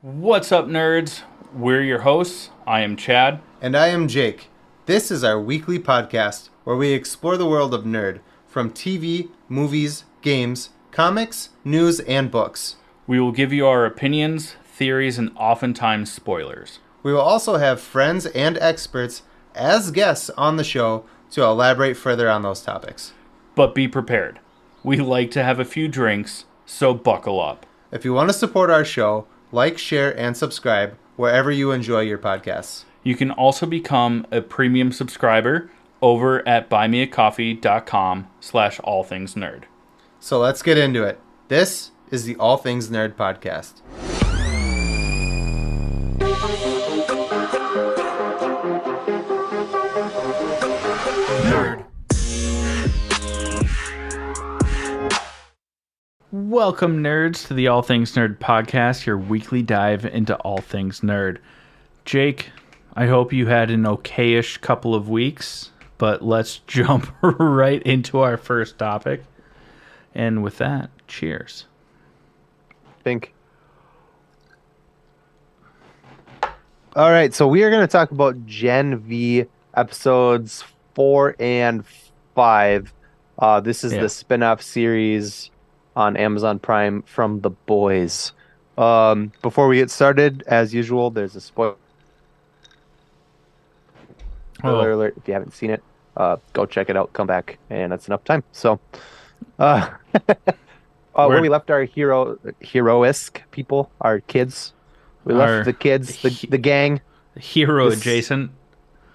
What's up, nerds? We're your hosts. I am Chad. And I am Jake. This is our weekly podcast where we explore the world of nerd from TV, movies, games, comics, news, and books. We will give you our opinions, theories, and oftentimes spoilers. We will also have friends and experts as guests on the show to elaborate further on those topics. But be prepared. We like to have a few drinks, so buckle up. If you want to support our show, like, share, and subscribe wherever you enjoy your podcasts. You can also become a premium subscriber over at buymeacoffee.com/allthingsnerd. So let's get into it. This is the All Things Nerd podcast. Nerd. Welcome, nerds, to the All Things Nerd podcast, your weekly dive into all things nerd. Jake, I hope you had an okayish couple of weeks, but let's jump right into our first topic. And with that, cheers. Think. All right, so we are going to talk about Gen V episodes 4 and 5. This is the spin-off series on Amazon Prime from The Boys. Before we get started, as usual, there's a spoiler alert. If you haven't seen it, go check it out, come back, and that's enough time. So, where we left our heroisk people, our kids. We left the kids, the gang. Hero adjacent.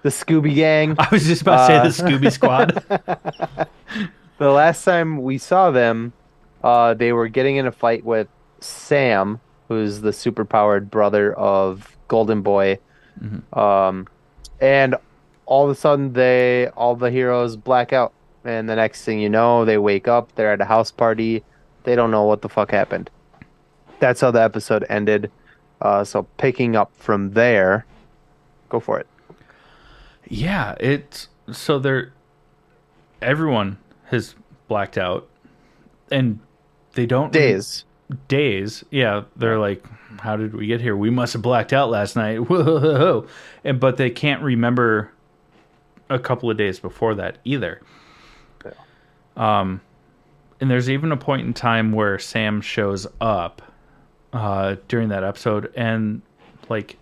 The Scooby Gang. I was just about to say the Scooby Squad. The last time we saw them, they were getting in a fight with Sam, who's the superpowered brother of Golden Boy. Mm-hmm. And all of a sudden, all the heroes black out. And the next thing you know, they wake up, they're at a house party. They don't know what the fuck happened. That's how the episode ended. So picking up from there, go for it. Yeah, everyone has blacked out, and they don't days. Yeah, they're like, how did we get here? We must have blacked out last night. Whoa. But they can't remember a couple of days before that either. Yeah. And there's even a point in time where Sam shows up during that episode, and like,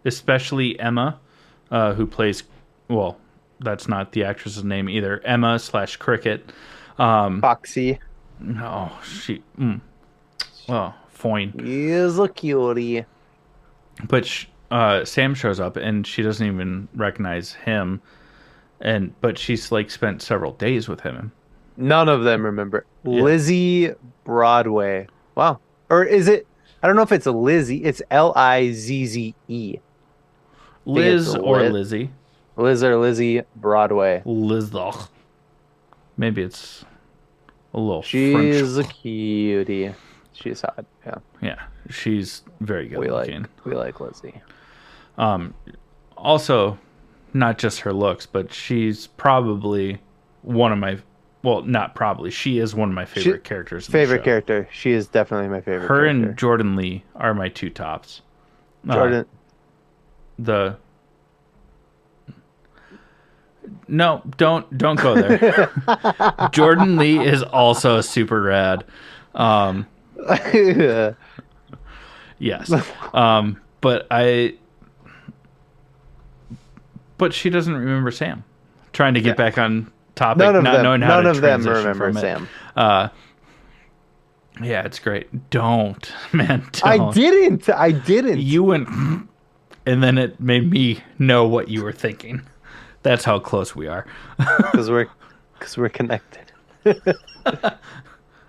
especially Emma, who plays, well, that's not the actress's name either. Emma / Cricket. Foxy. No, she. Well, fine. He's a cutie. But Sam shows up and she doesn't even recognize him, but she's like spent several days with him. None of them remember. Yeah. Lizzie Broadway. Wow. Or is it? I don't know if it's a Lizzie. It's Lizzie. Liz or Lizzie. Liz or Lizzie Broadway. Lizzie. Maybe it's a little She's French. A cutie. She's hot. Yeah. Yeah. She's very good looking. We like Lizzie. Also, not just her looks, but she's probably one of my, well, not probably, she is one of my favorite characters. Favorite character. She is definitely my favorite Her character. and Jordan Lee are my two tops. Jordan. No, don't go there. Jordan Lee is also super rad. Yes. But she doesn't remember Sam. Trying to get back on topic, None of them remember Sam. Yeah, it's great. Don't. I didn't. You went, and then it made me know what you were thinking. That's how close we are. Because we're connected.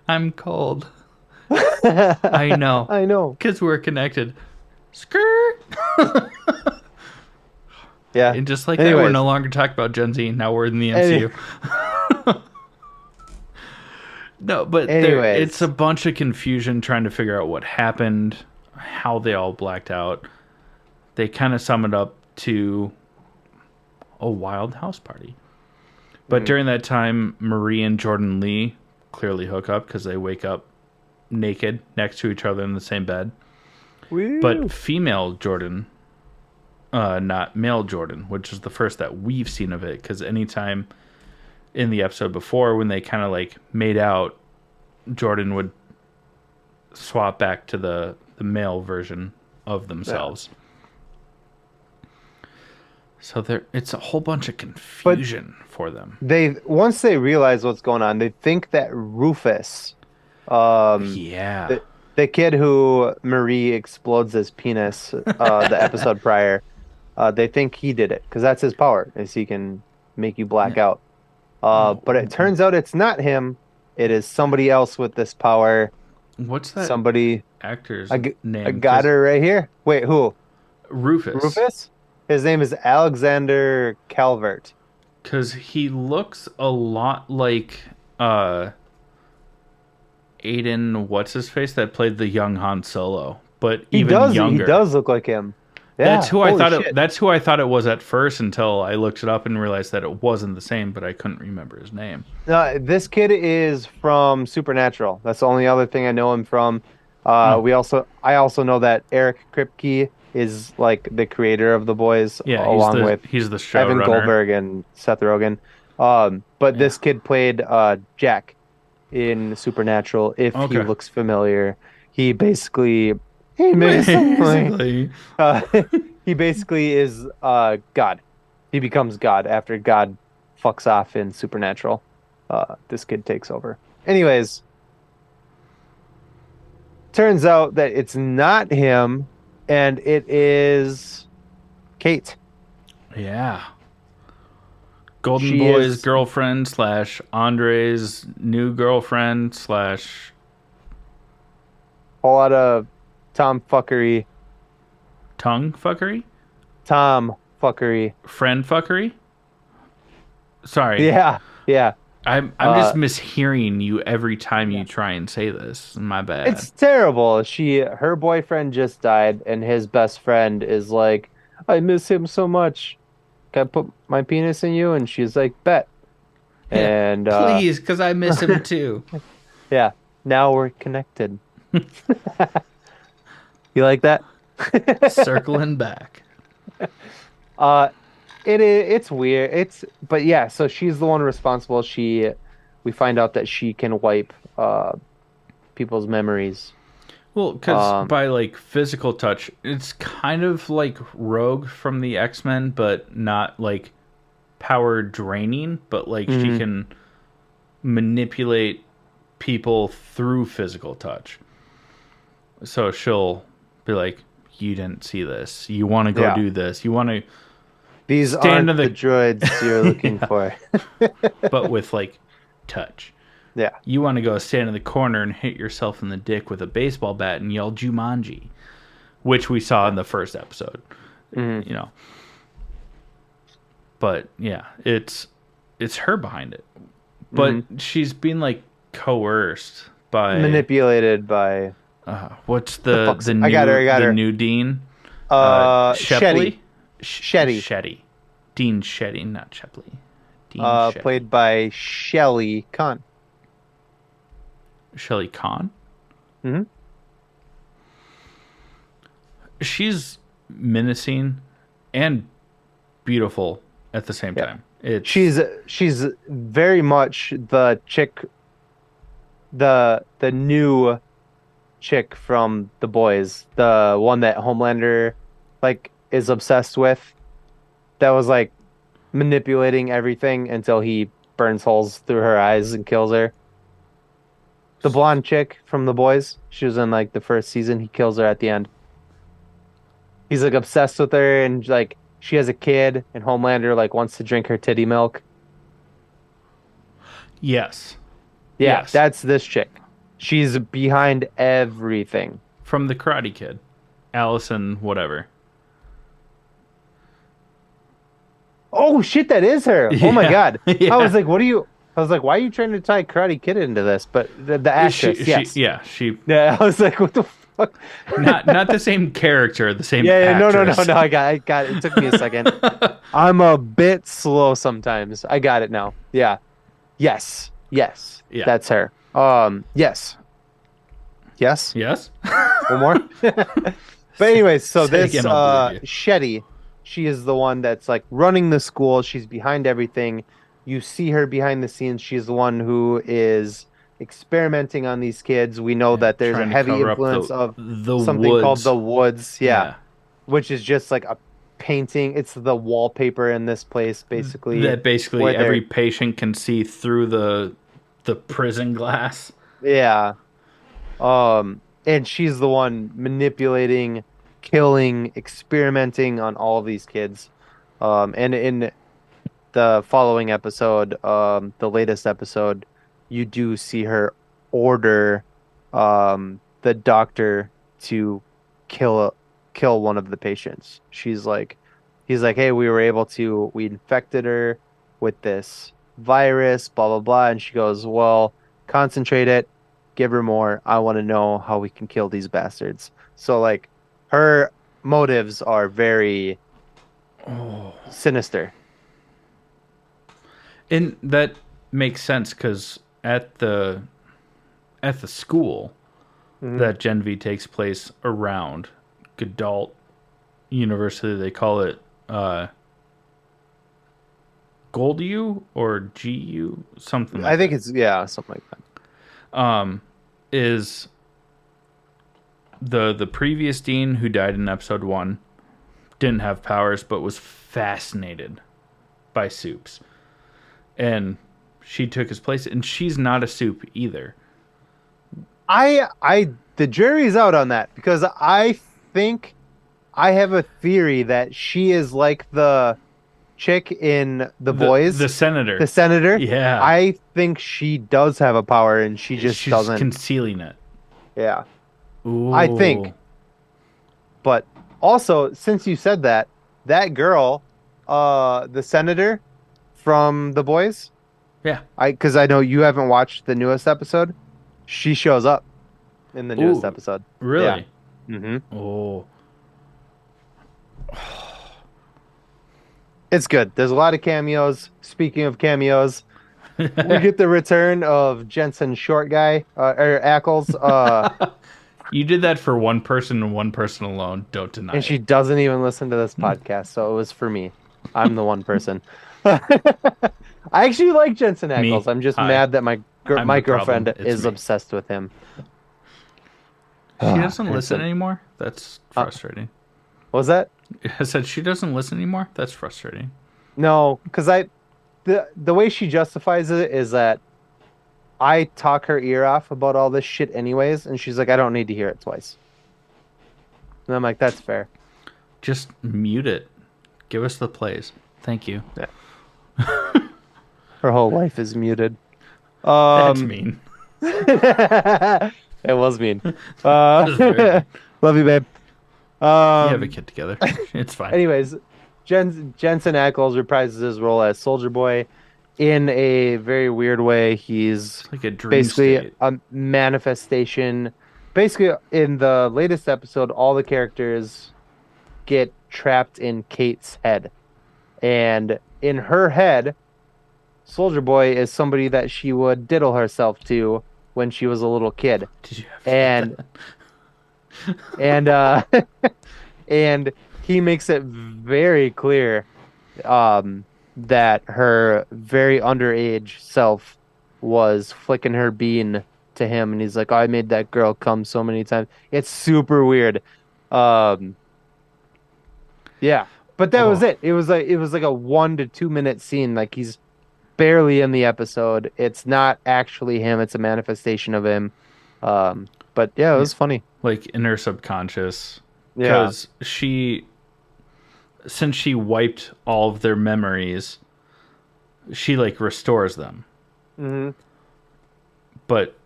I'm cold. I know. Because we're connected. Skirt. Yeah. And just like that, we're no longer talking about Gen Z. Now we're in the MCU. No, but it's a bunch of confusion trying to figure out what happened, how they all blacked out. They kind of sum it up to a wild house party. But during that time, Marie and Jordan Lee clearly hook up because they wake up naked next to each other in the same bed. Woo. But female Jordan, not male Jordan, which is the first that we've seen of it. Because anytime in the episode before, when they kind of like made out, Jordan would swap back to the male version of themselves. Yeah. So it's a whole bunch of confusion for them. Once they realize what's going on, they think that Rufus, the kid who Marie explodes his penis, the episode prior, they think he did it because that's his power, is he can make you black out. But it turns out it's not him; it is somebody else with this power. What's that? Somebody actor's name? I got her right here. Wait, who? Rufus. Rufus? His name is Alexander Calvert. Because he looks a lot like Aiden, what's his face, that played the young Han Solo, but even younger. He does look like him. Yeah, that's who I thought. That's who I thought it was at first until I looked it up and realized that it wasn't the same. But I couldn't remember his name. This kid is from Supernatural. That's the only other thing I know him from. I also know that Eric Kripke is like the creator of The Boys, along with he's the Evan showrunner. Goldberg and Seth Rogen. But this kid played Jack in Supernatural. If he looks familiar, he basically he basically is God. He becomes God after God fucks off in Supernatural. This kid takes over. Anyways, turns out that it's not him. And it is Kate. Yeah. Golden Boy's girlfriend / Andre's new girlfriend / whole lot of Tom fuckery. Tongue fuckery? Tom fuckery. Friend fuckery? Sorry. Yeah. I'm just mishearing you every time you try and say this. My bad. It's terrible. Her boyfriend just died, and his best friend is like, I miss him so much. Can I put my penis in you? And she's like, bet. Yeah, and please, because I miss him too. Yeah. Now we're connected. You like that? Circling back. It's weird. But yeah, so she's the one responsible. We find out that she can wipe people's memories. Well, because by like physical touch, it's kind of like Rogue from the X-Men, but not like power draining, but like she can manipulate people through physical touch. So she'll be like, you didn't see this. You want to go do this. You want to These aren't the droids you're looking for. But with like touch. Yeah. You want to go stand in the corner and hit yourself in the dick with a baseball bat and yell Jumanji, which we saw in the first episode. You know. But yeah, it's her behind it. But she's being like coerced by manipulated by what's the new I got her. New dean? Shetty. Dean Shetty, not Shepley. Dean Shetty. Played by Shelley Khan. Shelley Khan? Mm-hmm. She's menacing and beautiful at the same time. She's very much the chick, the new chick from The Boys, the one that Homelander like is obsessed with. That was like manipulating everything until he burns holes through her eyes and kills her. The blonde chick from The Boys, she was in like the first season. He kills her at the end. He's like obsessed with her, and like she has a kid, and Homelander like wants to drink her titty milk. Yes. Yeah, yes. That's this chick. She's behind everything. From the Karate Kid. Allison, whatever. Oh shit, that is her. Yeah. Oh my god. Yeah. I was like, why are you trying to tie Karate Kid into this? But the actress, yes. Yeah, I was like, what the fuck? Not the same character, the same actress. No, I got it. It took me a second. I'm a bit slow sometimes. I got it now. Yeah. Yes. Yeah. That's her. Yes. Yes? One more? But anyway, so Say it this again, I'll believe you. Shetty, she is the one that's like running the school. She's behind everything. You see her behind the scenes. She's the one who is experimenting on these kids. We know Yeah, that there's a trying to heavy cover up influence of the something called the woods. Woods. Yeah, Yeah, which is just like a painting. It's the wallpaper in this place, basically, that basically where every they're patient can see through the prison glass. yeah. And she's the one manipulating, killing, experimenting on all of these kids. And in the following episode, the latest episode, you do see her order, the doctor to kill kill one of the patients. He's like, hey, we infected her with this virus, blah blah blah, and she goes, well, concentrate it, give her more. I want to know how we can kill these bastards. So like, her motives are very sinister. And that makes sense because at the school that Gen V takes place around Gadalt University, they call it Goldu or GU, something like I think that. it's yeah, something like that. Is the previous dean who died in episode 1 didn't have powers but was fascinated by soups. And she took his place, and she's not a soup either. The jury's out on that because I think I have a theory that she is like the chick in The Boys, The senator. the senator. Yeah. I think she does have a power and she just She's doesn't. concealing it. Yeah. Ooh. I think. But also, since you said that, that girl, the senator from The Boys, Yeah. because I know you haven't watched the newest episode, she shows up in the newest Ooh, episode. Really? Yeah. Mm-hmm. Oh. It's good. There's a lot of cameos. Speaking of cameos, we get the return of Jensen Short Guy, or Ackles, You did that for one person and one person alone. Don't deny and it. she doesn't even listen to this podcast, so it was for me. I'm the one person. I actually like Jensen Ackles. I'm just Hi. mad that my I'm my the problem. girlfriend It's is me. obsessed with him. She doesn't Jensen. listen anymore? That's frustrating. What was that? I said she doesn't listen anymore? That's frustrating. No, because the way she justifies it is that I talk her ear off about all this shit anyways, and she's like, I don't need to hear it twice. And I'm like, that's fair. Just mute it. Give us the plays. Thank you. Her whole life is muted. That's mean. It was mean. was very mean. Love you, babe. You have a kid together. It's fine. Anyways, Jensen Ackles reprises his role as Soldier Boy in a very weird way. He's It's like a dream basically state. a manifestation. Basically, in the latest episode, all the characters get trapped in Kate's head. And in her head, Soldier Boy is somebody that she would diddle herself to when she was a little kid. Did you have And and he makes it very clear that her very underage self was flicking her bean to him, and he's like, oh, I made that girl come so many times. It's super weird. Yeah. But that was it. It was like a 1 to 2 minute scene. Like, he's barely in the episode. It's not actually him, it's a manifestation of him. But yeah, it was funny. like in her subconscious? Yeah. Because since she wiped all of their memories, she like restores them. Mm-hmm. But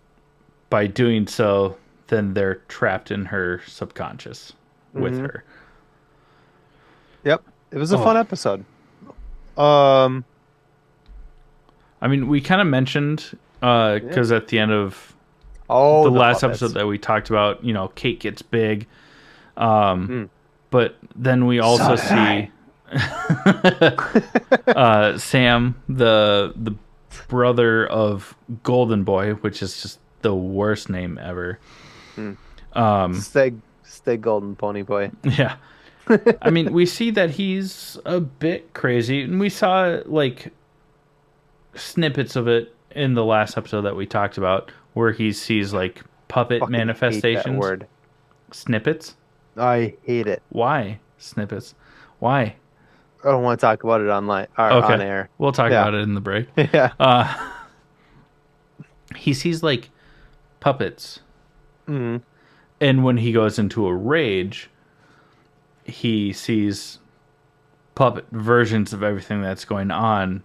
by doing so, then they're trapped in her subconscious with her. Yep. It was a fun episode. I mean, we kind of mentioned because at the end of the last episode that we talked about, you know, Kate gets big. But then we also see Sam, the brother of Golden Boy, which is just the worst name ever. Steg the golden pony boy. Yeah. I mean, we see that he's a bit crazy, and we saw like snippets of it in the last episode that we talked about, where he sees like puppet Fucking manifestations. hate that word. Snippets? I hate it. Why snippets? Why? I don't want to talk about it online or Okay. on air. We'll talk Yeah. about it in the break. Yeah. He sees like puppets, Mhm. and when he goes into a rage, he sees puppet versions of everything that's going on.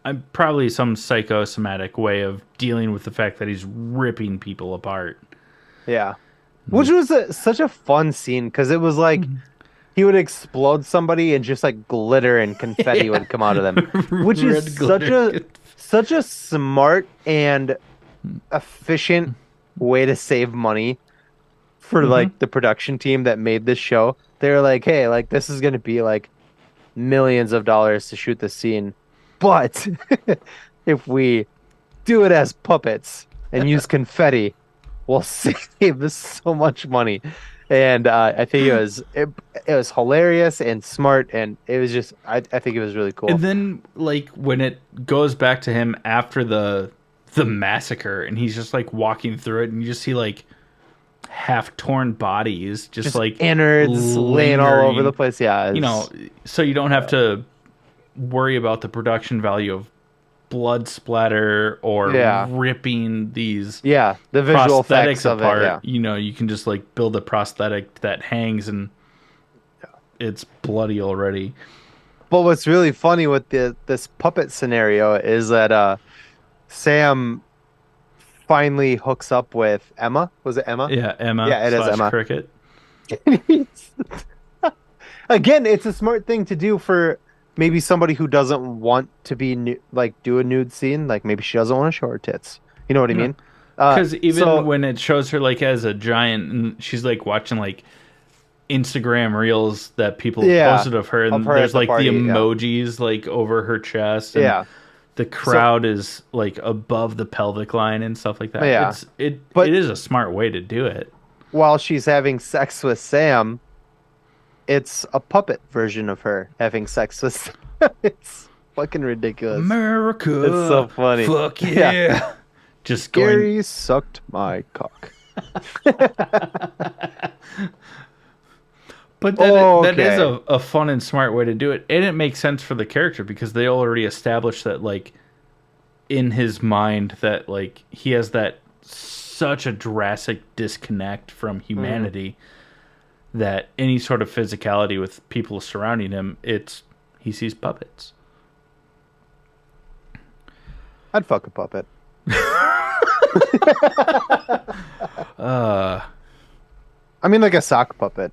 I'm probably some psychosomatic way of dealing with the fact that he's ripping people apart. Yeah. Which was such a fun scene because it was like he would explode somebody and just like glitter and confetti would come out of them, which Red is glitter. such a smart and efficient way to save money for like the production team that made this show. They're like, hey, like this is gonna be like millions of dollars to shoot this scene, but if we do it as puppets and use confetti, we'll save us so much money. And I think it was hilarious and smart, and it was just I think it was really cool. And then like when it goes back to him after the massacre, and he's just like walking through it, and you just see like half torn bodies, just like innards laying all over the place. Yeah, you know, so you don't have to worry about the production value of blood splatter or ripping these the visual prosthetics effects of apart. it. Yeah. You know, you can just like build a prosthetic that hangs and it's bloody already. But what's really funny with this puppet scenario is that Sam finally hooks up with Emma. Was it Emma? Yeah, Emma. Yeah, it is Emma. Cricket. Again, it's a smart thing to do for maybe somebody who doesn't want to be do a nude scene. Like maybe she doesn't want to show her tits. You know what I mean? Because even when it shows her like as a giant, and she's like watching like Instagram reels that people posted of her, and there's like the emojis like over her chest. And the crowd is like above the pelvic line and stuff like that. Yeah. It is a smart way to do it. While she's having sex with Sam, it's a puppet version of her having sex with Sam. It's fucking ridiculous. America. It's so funny. Fuck yeah. Just Gary sucked my cock. But that is a fun and smart way to do it. And it makes sense for the character because they already established that, like, in his mind, that, like, he has that such a drastic disconnect from humanity that any sort of physicality with people surrounding him, he sees puppets. I'd fuck a puppet. I mean, like a sock puppet.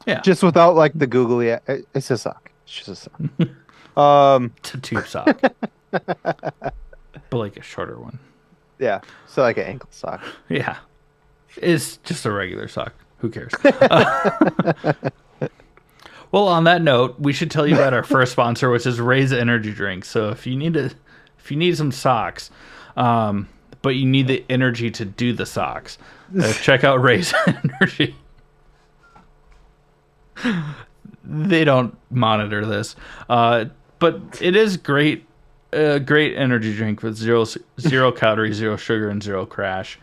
Yeah. Just without like the googly. It's a sock. It's just a sock. It's a tube sock, but like a shorter one. Yeah. So like an ankle sock. Yeah. It's just a regular sock. Who cares? Well, on that note, we should tell you about our first sponsor, which is Raise Energy Drink. So if you need some socks, but you need the energy to do the socks, check out Raise Energy. They don't monitor this, but it is great. Great energy drink with zero calories, zero sugar, and zero crash.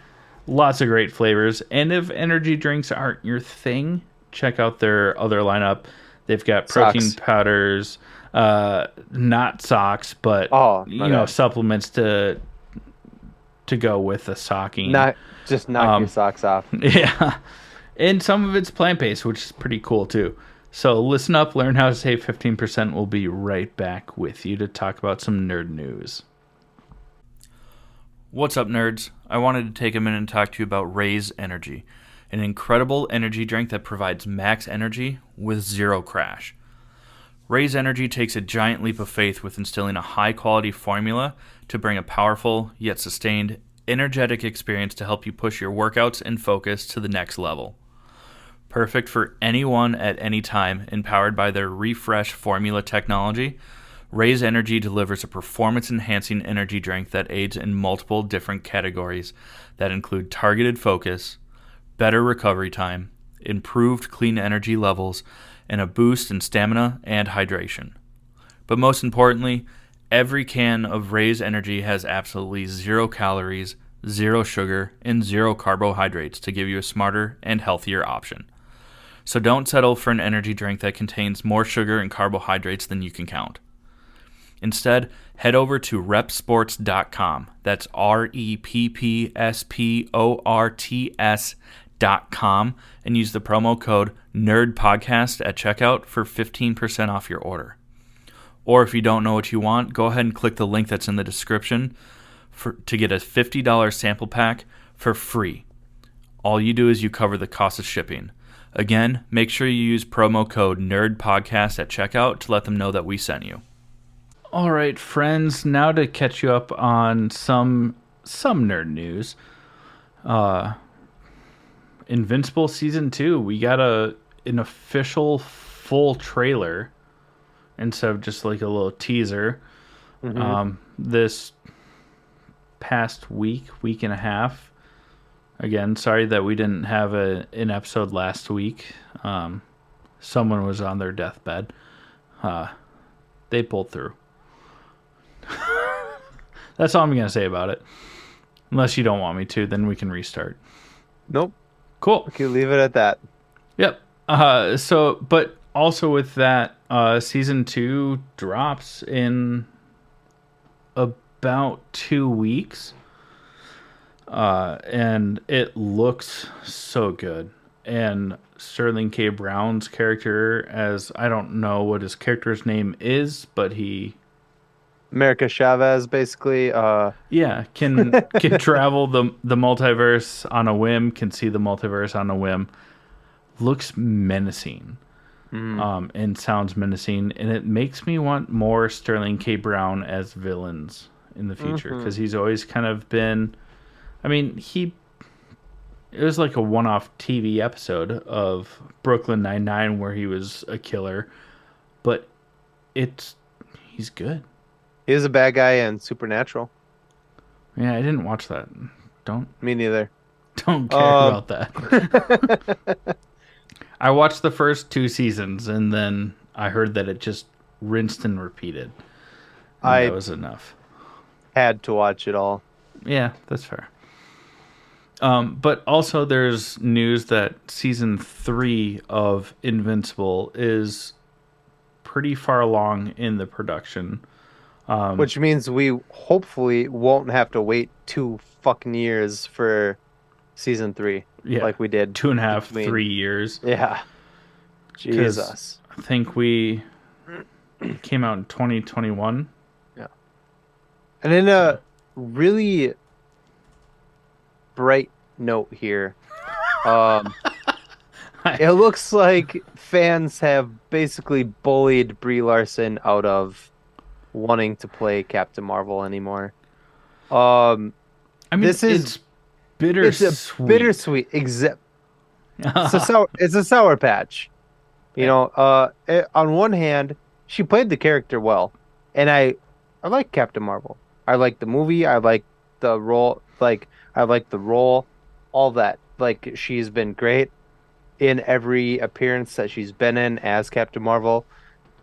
Lots of great flavors. And if energy drinks aren't your thing, check out their other lineup. They've got protein powders, not socks, but supplements to go with the socking. Not just knock your socks off. Yeah. And some of it's plant-based, which is pretty cool too. So listen up, learn how to save 15%. We'll be right back with you to talk about some nerd news. What's up, nerds? I wanted to take a minute and talk to you about Raise Energy, an incredible energy drink that provides max energy with zero crash. Raise Energy takes a giant leap of faith with instilling a high-quality formula to bring a powerful, yet sustained, energetic experience to help you push your workouts and focus to the next level. Perfect for anyone at any time, and powered by their Refresh formula technology, Raise Energy delivers a performance-enhancing energy drink that aids in multiple different categories that include targeted focus, better recovery time, improved clean energy levels, and a boost in stamina and hydration. But most importantly, every can of Raise Energy has absolutely 0 calories, 0 sugar, and 0 carbohydrates to give you a smarter and healthier option. So don't settle for an energy drink that contains more sugar and carbohydrates than you can count. Instead, head over to repsports.com. That's REPPSPORTS.com and use the promo code NERDPODCAST at checkout for 15% off your order. Or if you don't know what you want, go ahead and click the link that's in the description to get a $50 sample pack for free. All you do is you cover the cost of shipping. Again, make sure you use promo code NERDPODCAST at checkout to let them know that we sent you. All right, friends, now to catch you up on some nerd news. Invincible Season 2, we got an official full trailer instead of just like a little teaser. This past week and a half. Again, sorry that we didn't have an episode last week. Someone was on their deathbed. They pulled through. That's all I'm going to say about it. Unless you don't want me to, then we can restart. Nope. Cool. Okay, leave it at that. Yep. But also with that, Season 2 drops in about 2 weeks. And it looks so good. And Sterling K. Brown's character, as I don't know what his character's name is, but he... America Chavez, basically. Can travel the multiverse on a whim, can see the multiverse on a whim. Looks menacing. And sounds menacing. And it makes me want more Sterling K. Brown as villains in the future. Because he's always kind of been... I mean, it was like a one-off TV episode of Brooklyn Nine-Nine where he was a killer, but he's good. He is a bad guy in Supernatural. Yeah, I didn't watch that. Me neither. Don't care about that. I watched the first 2 seasons, and then I heard that it just rinsed and repeated. That was enough. Had to watch it all. Yeah, that's fair. But also there's news that Season 3 of Invincible is pretty far along in the production. Which means we hopefully won't have to wait 2 fucking years for Season 3. Yeah, like we did. 2.5, 3 years. Yeah. Jesus. I think we came out in 2021. Yeah. And in a really bright note here, it looks like fans have basically bullied Brie Larson out of wanting to play Captain Marvel anymore. I mean, it's bittersweet. It's a bittersweet. It's a sour patch. You know, on one hand, she played the character well, and I like Captain Marvel. I like the movie. I like the role. I like the role. All that. Like, she's been great in every appearance that she's been in as Captain Marvel.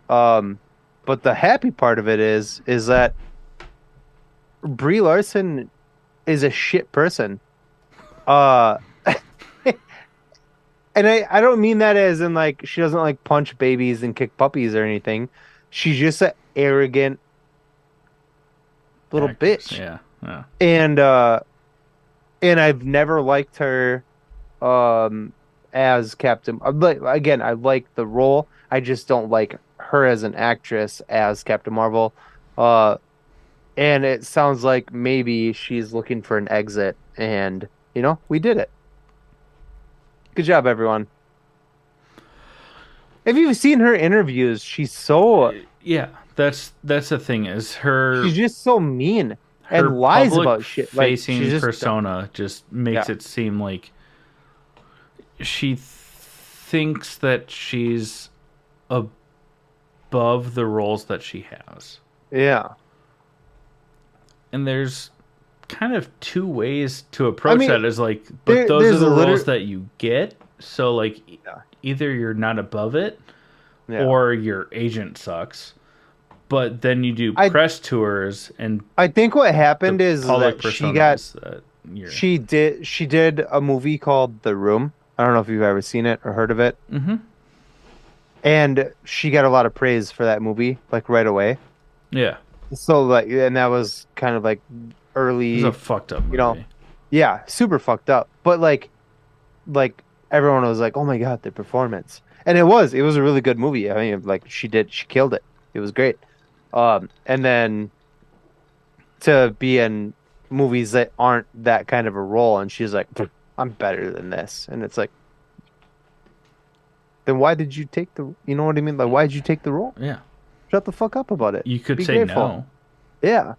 But the happy part of it is that Brie Larson is a shit person. And I don't mean that as in like she doesn't like punch babies and kick puppies or anything. She's just an arrogant little bitch. Yeah. And I've never liked her as Captain. Again, I like the role. I just don't like her as an actress as Captain Marvel. And it sounds like maybe she's looking for an exit, and we did it. Good job, everyone. Have you seen her interviews? She's so... Yeah, that's the thing, is she's just so mean and lies about shit. Facing persona just makes it seem like she thinks that she's above the roles that she has. Yeah. And there's kind of 2 ways to approach that. Is like, but those are the roles that you get, So like, Yeah. either you're not above it, Yeah. or your agent sucks. But then you do I press tours and I think what the happened is public that personas that you're. she did a movie called The Room. I don't know if you've ever seen it or heard of it. Mm-hmm. And she got a lot of praise for that movie, like right away. Yeah, So like, and that was kind of like it's a early, fucked up you know, movie. yeah, super fucked up. But like everyone was like, "Oh my God, the performance!" And it was a really good movie. I mean, like she killed it. It was great. And then to be in movies that aren't that kind of a role, and she's like, "Pfft, I'm better than this," and it's like, then why did you take the? You know what I mean? Like, why did you take the role? Yeah, Shut the fuck up about it. you could Be say grateful. no. Yeah.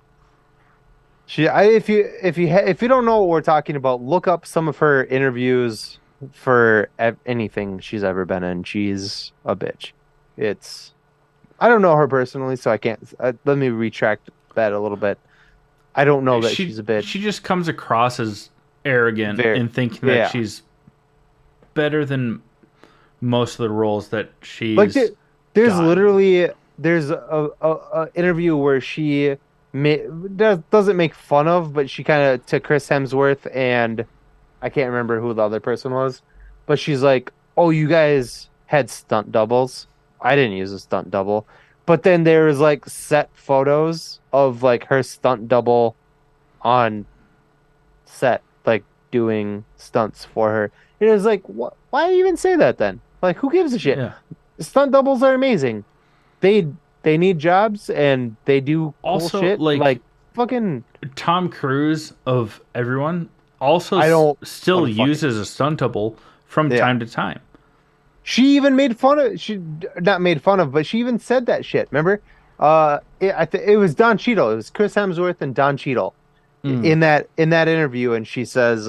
If you don't know what we're talking about, look up some of her interviews for anything she's ever been in. She's a bitch. It's I don't know her personally, so I can't. Let me retract that a little bit. I don't know that she's a bitch. She just comes across as arrogant and thinking that yeah. she's better than most of the roles that she's Like there's gotten. literally there's a interview where she doesn't make fun of, but she kind of to Chris Hemsworth and I can't remember who the other person was, but she's like, "Oh, you guys had stunt doubles. I didn't use a stunt double." But then there was like set photos of like her stunt double on set, like doing stunts for her. It was like, what? Why even say that then? Like, who gives a shit? Yeah. Stunt doubles are amazing. They need jobs and they do cool Also, shit. like fucking Tom Cruise of everyone also I don't still wanna fucking- uses a stunt double from Yeah. time to time. She even made fun of she not made fun of, but she even said that shit. Remember? It was Don Cheadle. It was Chris Hemsworth and Don Cheadle in that interview, and she says,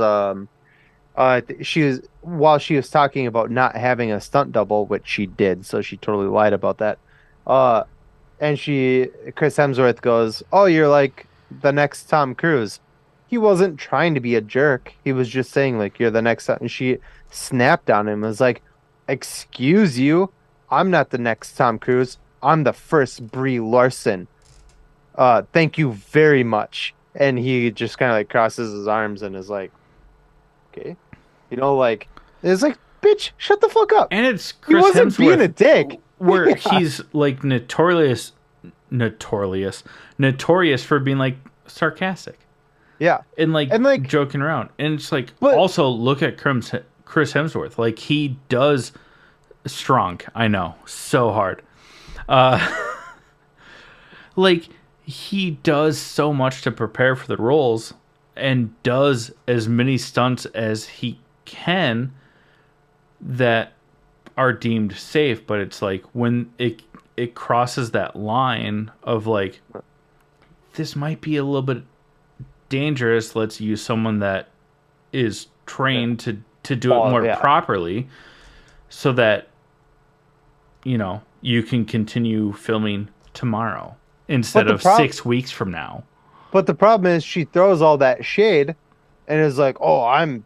she was while she was talking about not having a stunt double, which she did, so she totally lied about that. And Chris Hemsworth goes, "Oh, you're like the next Tom Cruise." He wasn't trying to be a jerk. He was just saying like you're the next. And she snapped on him. And was like, "Excuse you, I'm not the next Tom Cruise. I'm the first Brie Larson. Thank you very much." And he just kind of like crosses his arms and is like, "Okay," like it's like, bitch, shut the fuck up. And it's He Chris wasn't Hemsworth being a dick. where Yeah. he's like notorious for being like sarcastic Yeah. and like And, joking around. And it's like, But- also look at Chris Hemsworth. Like he does strong. I know, so hard. Like he does so much to prepare for the roles and does as many stunts as he can that are deemed safe, but it's like when it crosses that line of like, this might be a little bit dangerous, let's use someone that is trained to do it more properly so that you can continue filming tomorrow instead of 6 weeks from now. But the problem is she throws all that shade and is like, "Oh, I'm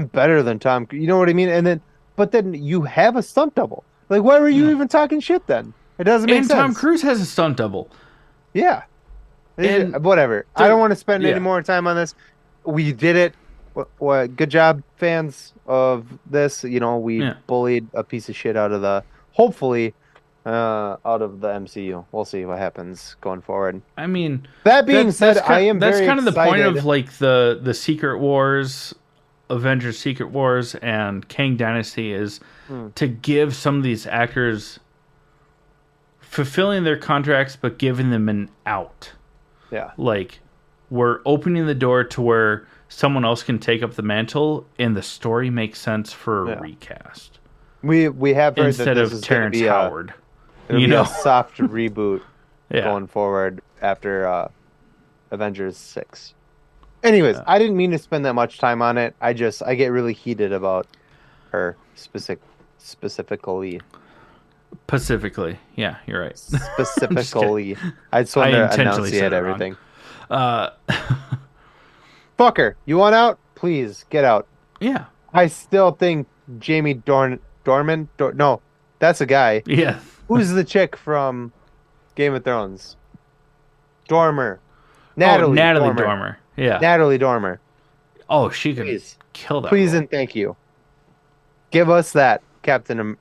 better than Tom." You know what I mean? But then you have a stunt double. Like, why were you even talking shit then? It doesn't make And sense. Tom Cruise has a stunt double. Yeah. And whatever. I don't want to spend any more time on this. We did it. Good job, fans of this. We bullied a piece of shit out of the MCU. We'll see what happens going forward. I mean, that being said, that's kind of the point of like the Secret Wars, Avengers Secret Wars, and Kang Dynasty is to give some of these actors fulfilling their contracts, but giving them an out. Yeah. Like, we're opening the door to where someone else can take up the mantle, and the story makes sense for a recast. We have heard instead that this of is Terrence Howard. It'll be a soft reboot going forward after Avengers 6. Anyways, I didn't mean to spend that much time on it. I get really heated about her specifically. Pacifically. Yeah, you're right. Specifically. I just want to enunciate everything. Fucker, you want out? Please, get out. Yeah. I still think Jamie Dorman. No, that's a guy. Yeah. Who's the chick from Game of Thrones? Dormer. Oh, Natalie Natalie Dormer. Dormer. Yeah. Natalie Dormer. Oh, she could Please, kill that please, role. and thank you. Give us that Captain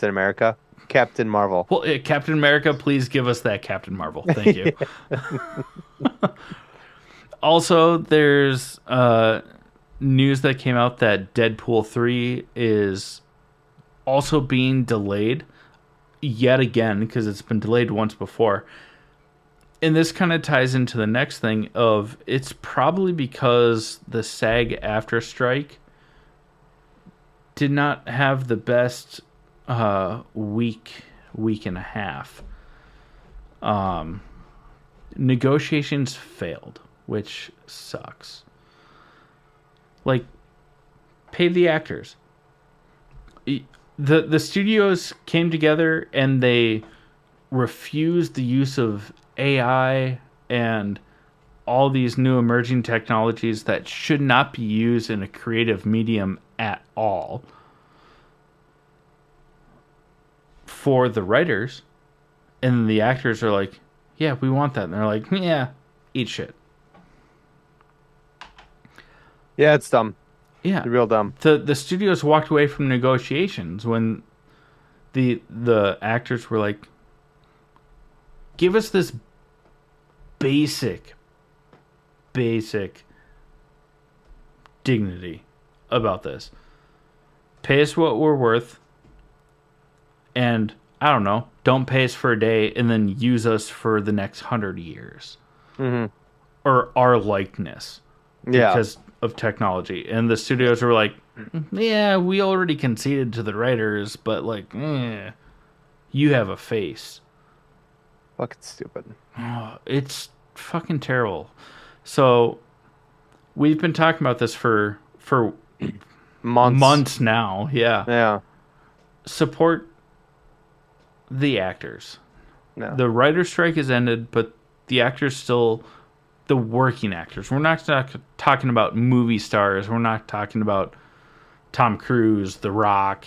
America, Captain Marvel. Well, Captain America, please give us that Captain Marvel. Thank you. Also, there's news that came out that Deadpool 3 is also being delayed yet again because it's been delayed once before. And this kind of ties into the next thing of it's probably because the SAG-AFTRA strike did not have the best week and a half. Negotiations failed, which sucks. Like, pay the actors. The studios came together and they refused the use of AI and all these new emerging technologies that should not be used in a creative medium at all for the writers. And the actors are like, yeah, we want that. And they're like, yeah, eat shit. Yeah, it's dumb. Yeah. It's real dumb. The studios walked away from negotiations when the actors were like, give us this basic dignity about this. Pay us what we're worth, and I don't know, don't pay us for a day and then use us for the next 100 years. Mm-hmm. Or our likeness. Yeah. Because of technology. And the studios were like, yeah, we already conceded to the writers, but like, you have a face. Fucking stupid. Oh, it's fucking terrible. So we've been talking about this for months now. Yeah. Yeah. Support the actors. No. The writer's strike has ended, but the actors still, the working actors. We're not talking about movie stars. We're not talking about Tom Cruise, The Rock,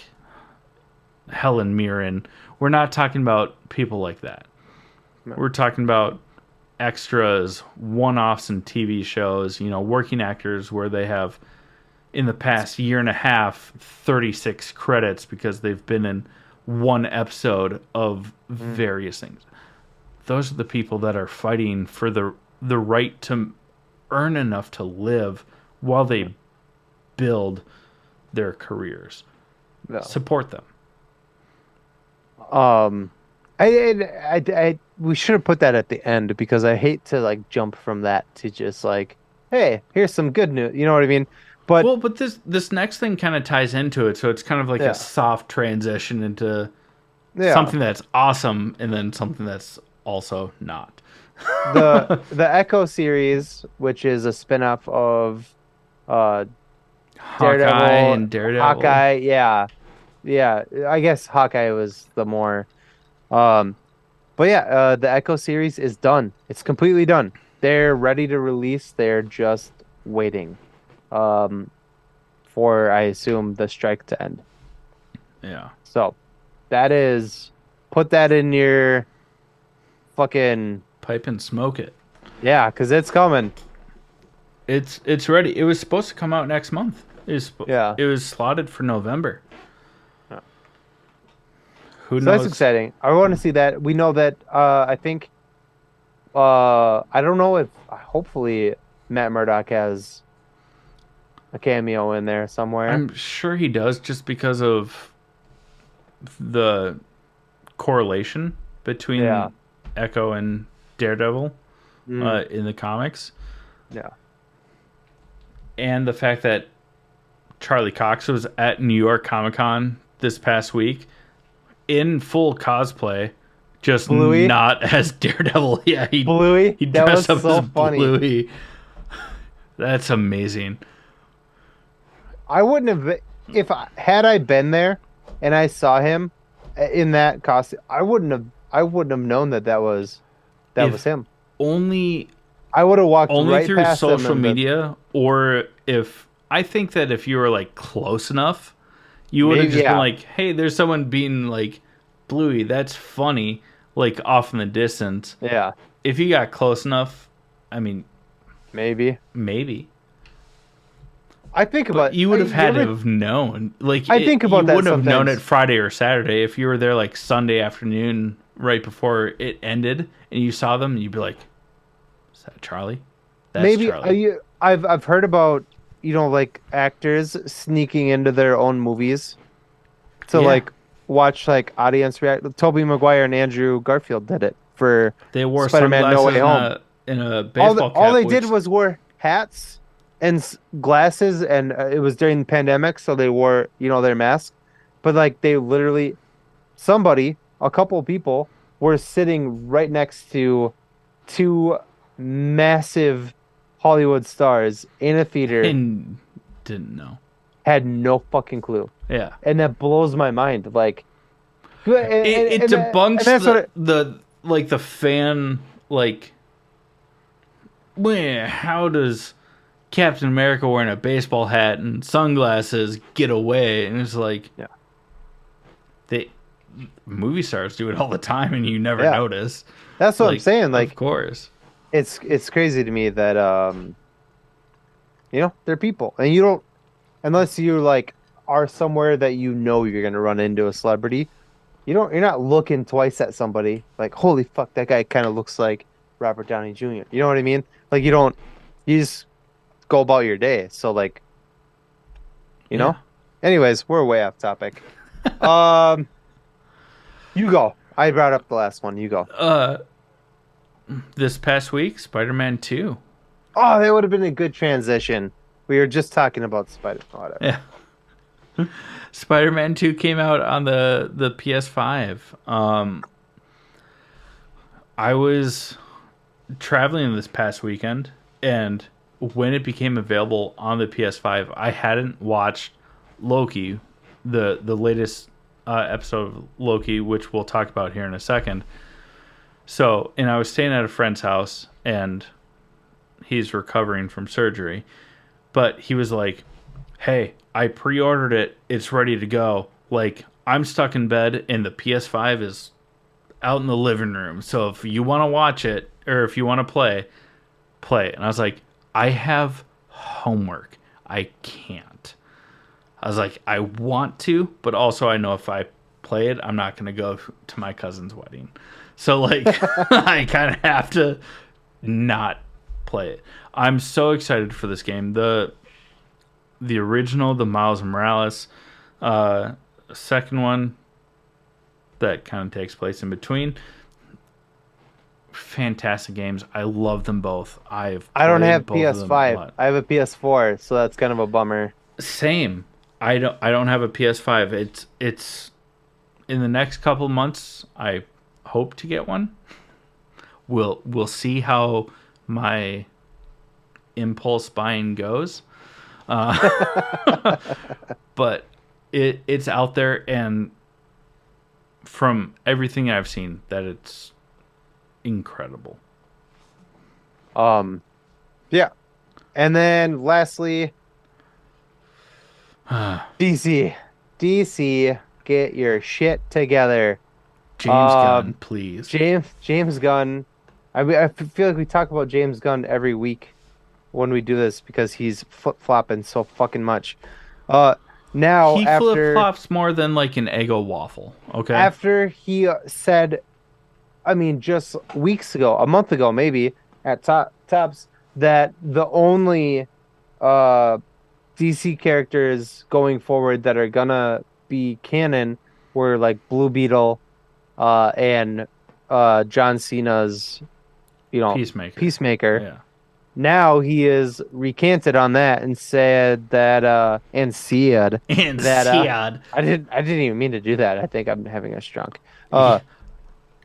Helen Mirren. We're not talking about people like that. No. We're talking about extras, one-offs in TV shows, working actors where they have, in the past year and a half, 36 credits because they've been in one episode of various things. Those are the people that are fighting for the right to earn enough to live while they build their careers. No. Support them. We should have put that at the end because I hate to like jump from that to just like, hey, here's some good news. You know what I mean? But this next thing kind of ties into it, so it's kind of like a soft transition into something that's awesome and then something that's also not. the Echo series, which is a spinoff of Daredevil. Hawkeye, yeah. I guess Hawkeye was the more. But yeah, the Echo series is done. It's completely done. They're ready to release. They're just waiting, for I assume the strike to end. Yeah. So, put that in your fucking pipe and smoke it. Yeah, because it's coming. It's ready. It was supposed to come out next month. It was slotted for November. Yeah. Who knows? That's exciting. I want to see that. We know that. I think. I don't know if. Hopefully, Matt Murdock has a cameo in there somewhere. I'm sure he does, just because of the correlation between Echo and Daredevil in the comics. Yeah. And the fact that Charlie Cox was at New York Comic Con this past week in full cosplay, just Bluey? Not as Daredevil. Yeah, Bluey? He dressed up as Bluey. That's amazing. I wouldn't have, had I been there and I saw him in that costume, I wouldn't have known that was him. I would have walked only right through past social media, or if you were like close enough, You would have Maybe, just been yeah. like, hey, there's someone being like Bluey. That's funny, like off in the distance. Yeah, If you got close enough, I mean, maybe. maybe. I think But about you would have you had to ever, have known. Like, I think you about that wouldn't have known it sometimes. Friday or Saturday. If you were there like Sunday afternoon right before it ended and you saw them, you'd be like, is that Charlie? That's Maybe Charlie. I've heard about, like actors sneaking into their own movies to Yeah. like watch like audience react. Tobey Maguire and Andrew Garfield did it for They wore Spider-Man No sunglasses Way and Home. a All baseball all cap, they did which was wear hats and glasses, and it was during the pandemic, so they wore their mask. But like they literally, a couple of people were sitting right next to two massive Hollywood stars in a theater, and didn't know. had no fucking clue, Yeah. and that blows my mind. Like, It and debunks that's what the like the fan like how does Captain America wearing a baseball hat and sunglasses get away? And it's like yeah. they movie stars do it all the time and you never Yeah. notice. That's what I'm Like, saying. of Like, course. it's crazy to me that they're people, and you don't, unless you like are somewhere that you're gonna run into a celebrity. You're not looking twice at somebody like, holy fuck, that guy kind of looks like Robert Downey Jr. You know what I mean? Like, you just go about your day. So like, you know. Anyways, we're way off topic. Um, you go. I brought up the last one. You go. This past week, Spider-Man 2. Oh, that would have been a good transition. We were just talking about Spider. Whatever. Yeah. Spider-Man 2 came out on the PS5. I was traveling this past weekend, and when it became available on the PS5, I hadn't watched Loki, the latest episode of Loki, which we'll talk about here in a second. So, and I was staying at a friend's house, and he's recovering from surgery, but he was like, hey, I pre-ordered it. It's ready to go. Like, I'm stuck in bed and the PS5 is out in the living room. So if you want to watch it or if you want to play, play. And I was like, I have homework. I can't. I was like, I want to, but also I know if I play it, I'm not going to go to my cousin's wedding. So like, I kind of have to not play it. I'm so excited for this game. The original, the Miles Morales, second one that kind of takes place in between. Fantastic games. I love them both. I don't have both of them a PS5. lot. I have a PS4, so that's kind of a bummer. Same. I don't have a PS5. It's in the next couple months. I hope to get one. We'll see how my impulse buying goes. But it's out there, and from everything I've seen, that it's incredible. Yeah. And then lastly, DC, get your shit together. James Gunn, please. James Gunn. I feel like we talk about James Gunn every week when we do this because he's flip-flopping so fucking much. Now He after flip-flops more than like an Eggo waffle, okay? after he said, I mean, just weeks ago, a month ago maybe, at Tops, that the only DC characters going forward that are gonna be canon were like Blue Beetle, and John Cena's, Peacemaker. Yeah. Now he is recanted on that and said that and said And that Siad. I didn't even mean to do that. I think I'm having a strunk.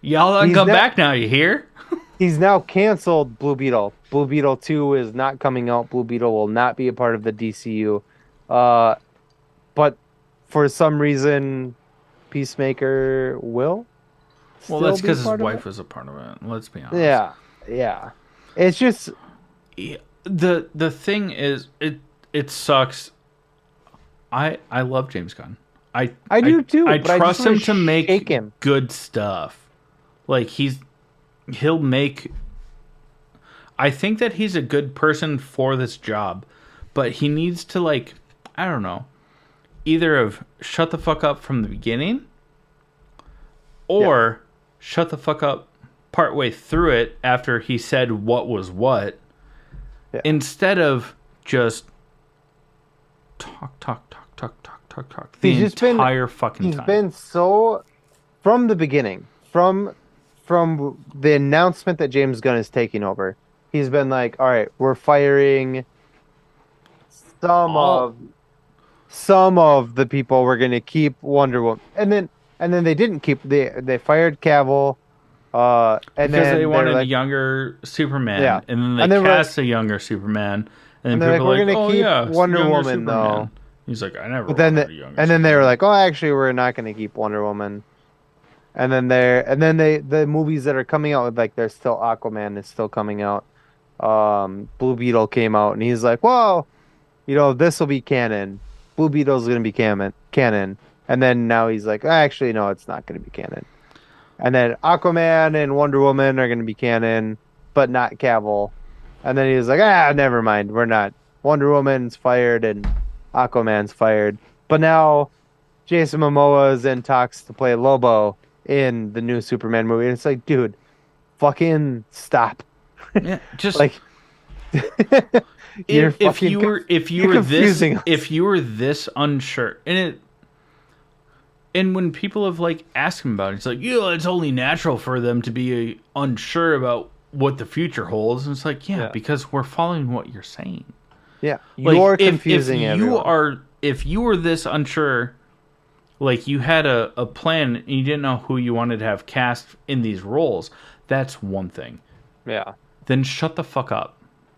Y'all he's come not- back now, you hear? He's now canceled Blue Beetle. Blue Beetle 2 is not coming out. Blue Beetle will not be a part of the DCU. But for some reason, Peacemaker will. Well, that's because because his wife was a part of it. Let's be honest. Yeah. It's just The thing is, it sucks. I love James Gunn. I do too. I but I trust just wanna him to make shake him. good stuff. Like he'll make. I think that he's a good person for this job, but he needs to like, I don't know, either of shut the fuck up from the beginning, or shut the fuck up partway through it after he said what was what, instead of just talk the entire fucking time. He's been so from the beginning, from the announcement that James Gunn is taking over. He's been like, all right, we're firing some of the people. We're gonna keep Wonder Woman, and then they didn't keep they fired Cavill. And because then they wanted like, a younger Superman, Yeah. and then And they then cast a younger Superman, and then they're people like, are we're like, gonna "Oh keep yeah, Wonder younger Woman, Superman." though. He's like, "I never But then wanted a younger." and then they were Superman." like, oh, actually, we're not gonna keep Wonder Woman. And then the movies that are coming out, like there's still Aquaman is still coming out. Blue Beetle came out, and he's like, well, this will be canon. Blue Beetle's gonna be canon. And then now he's like, actually, no, it's not gonna be canon. And then Aquaman and Wonder Woman are gonna be canon, but not Cavill. And then he was like, never mind, we're not. Wonder Woman's fired and Aquaman's fired. But now Jason Momoa is in talks to play Lobo in the new Superman movie. And it's like, dude, fucking stop. Yeah, just Like if you were this unsure, and when people have like asked him about it, it's like, it's only natural for them to be unsure about what the future holds. And it's like, because we're following what you're saying. Yeah, Like, you're confusing everyone. If you were this unsure, like you had a plan and you didn't know who you wanted to have cast in these roles, that's one thing. Yeah. Then shut the fuck up.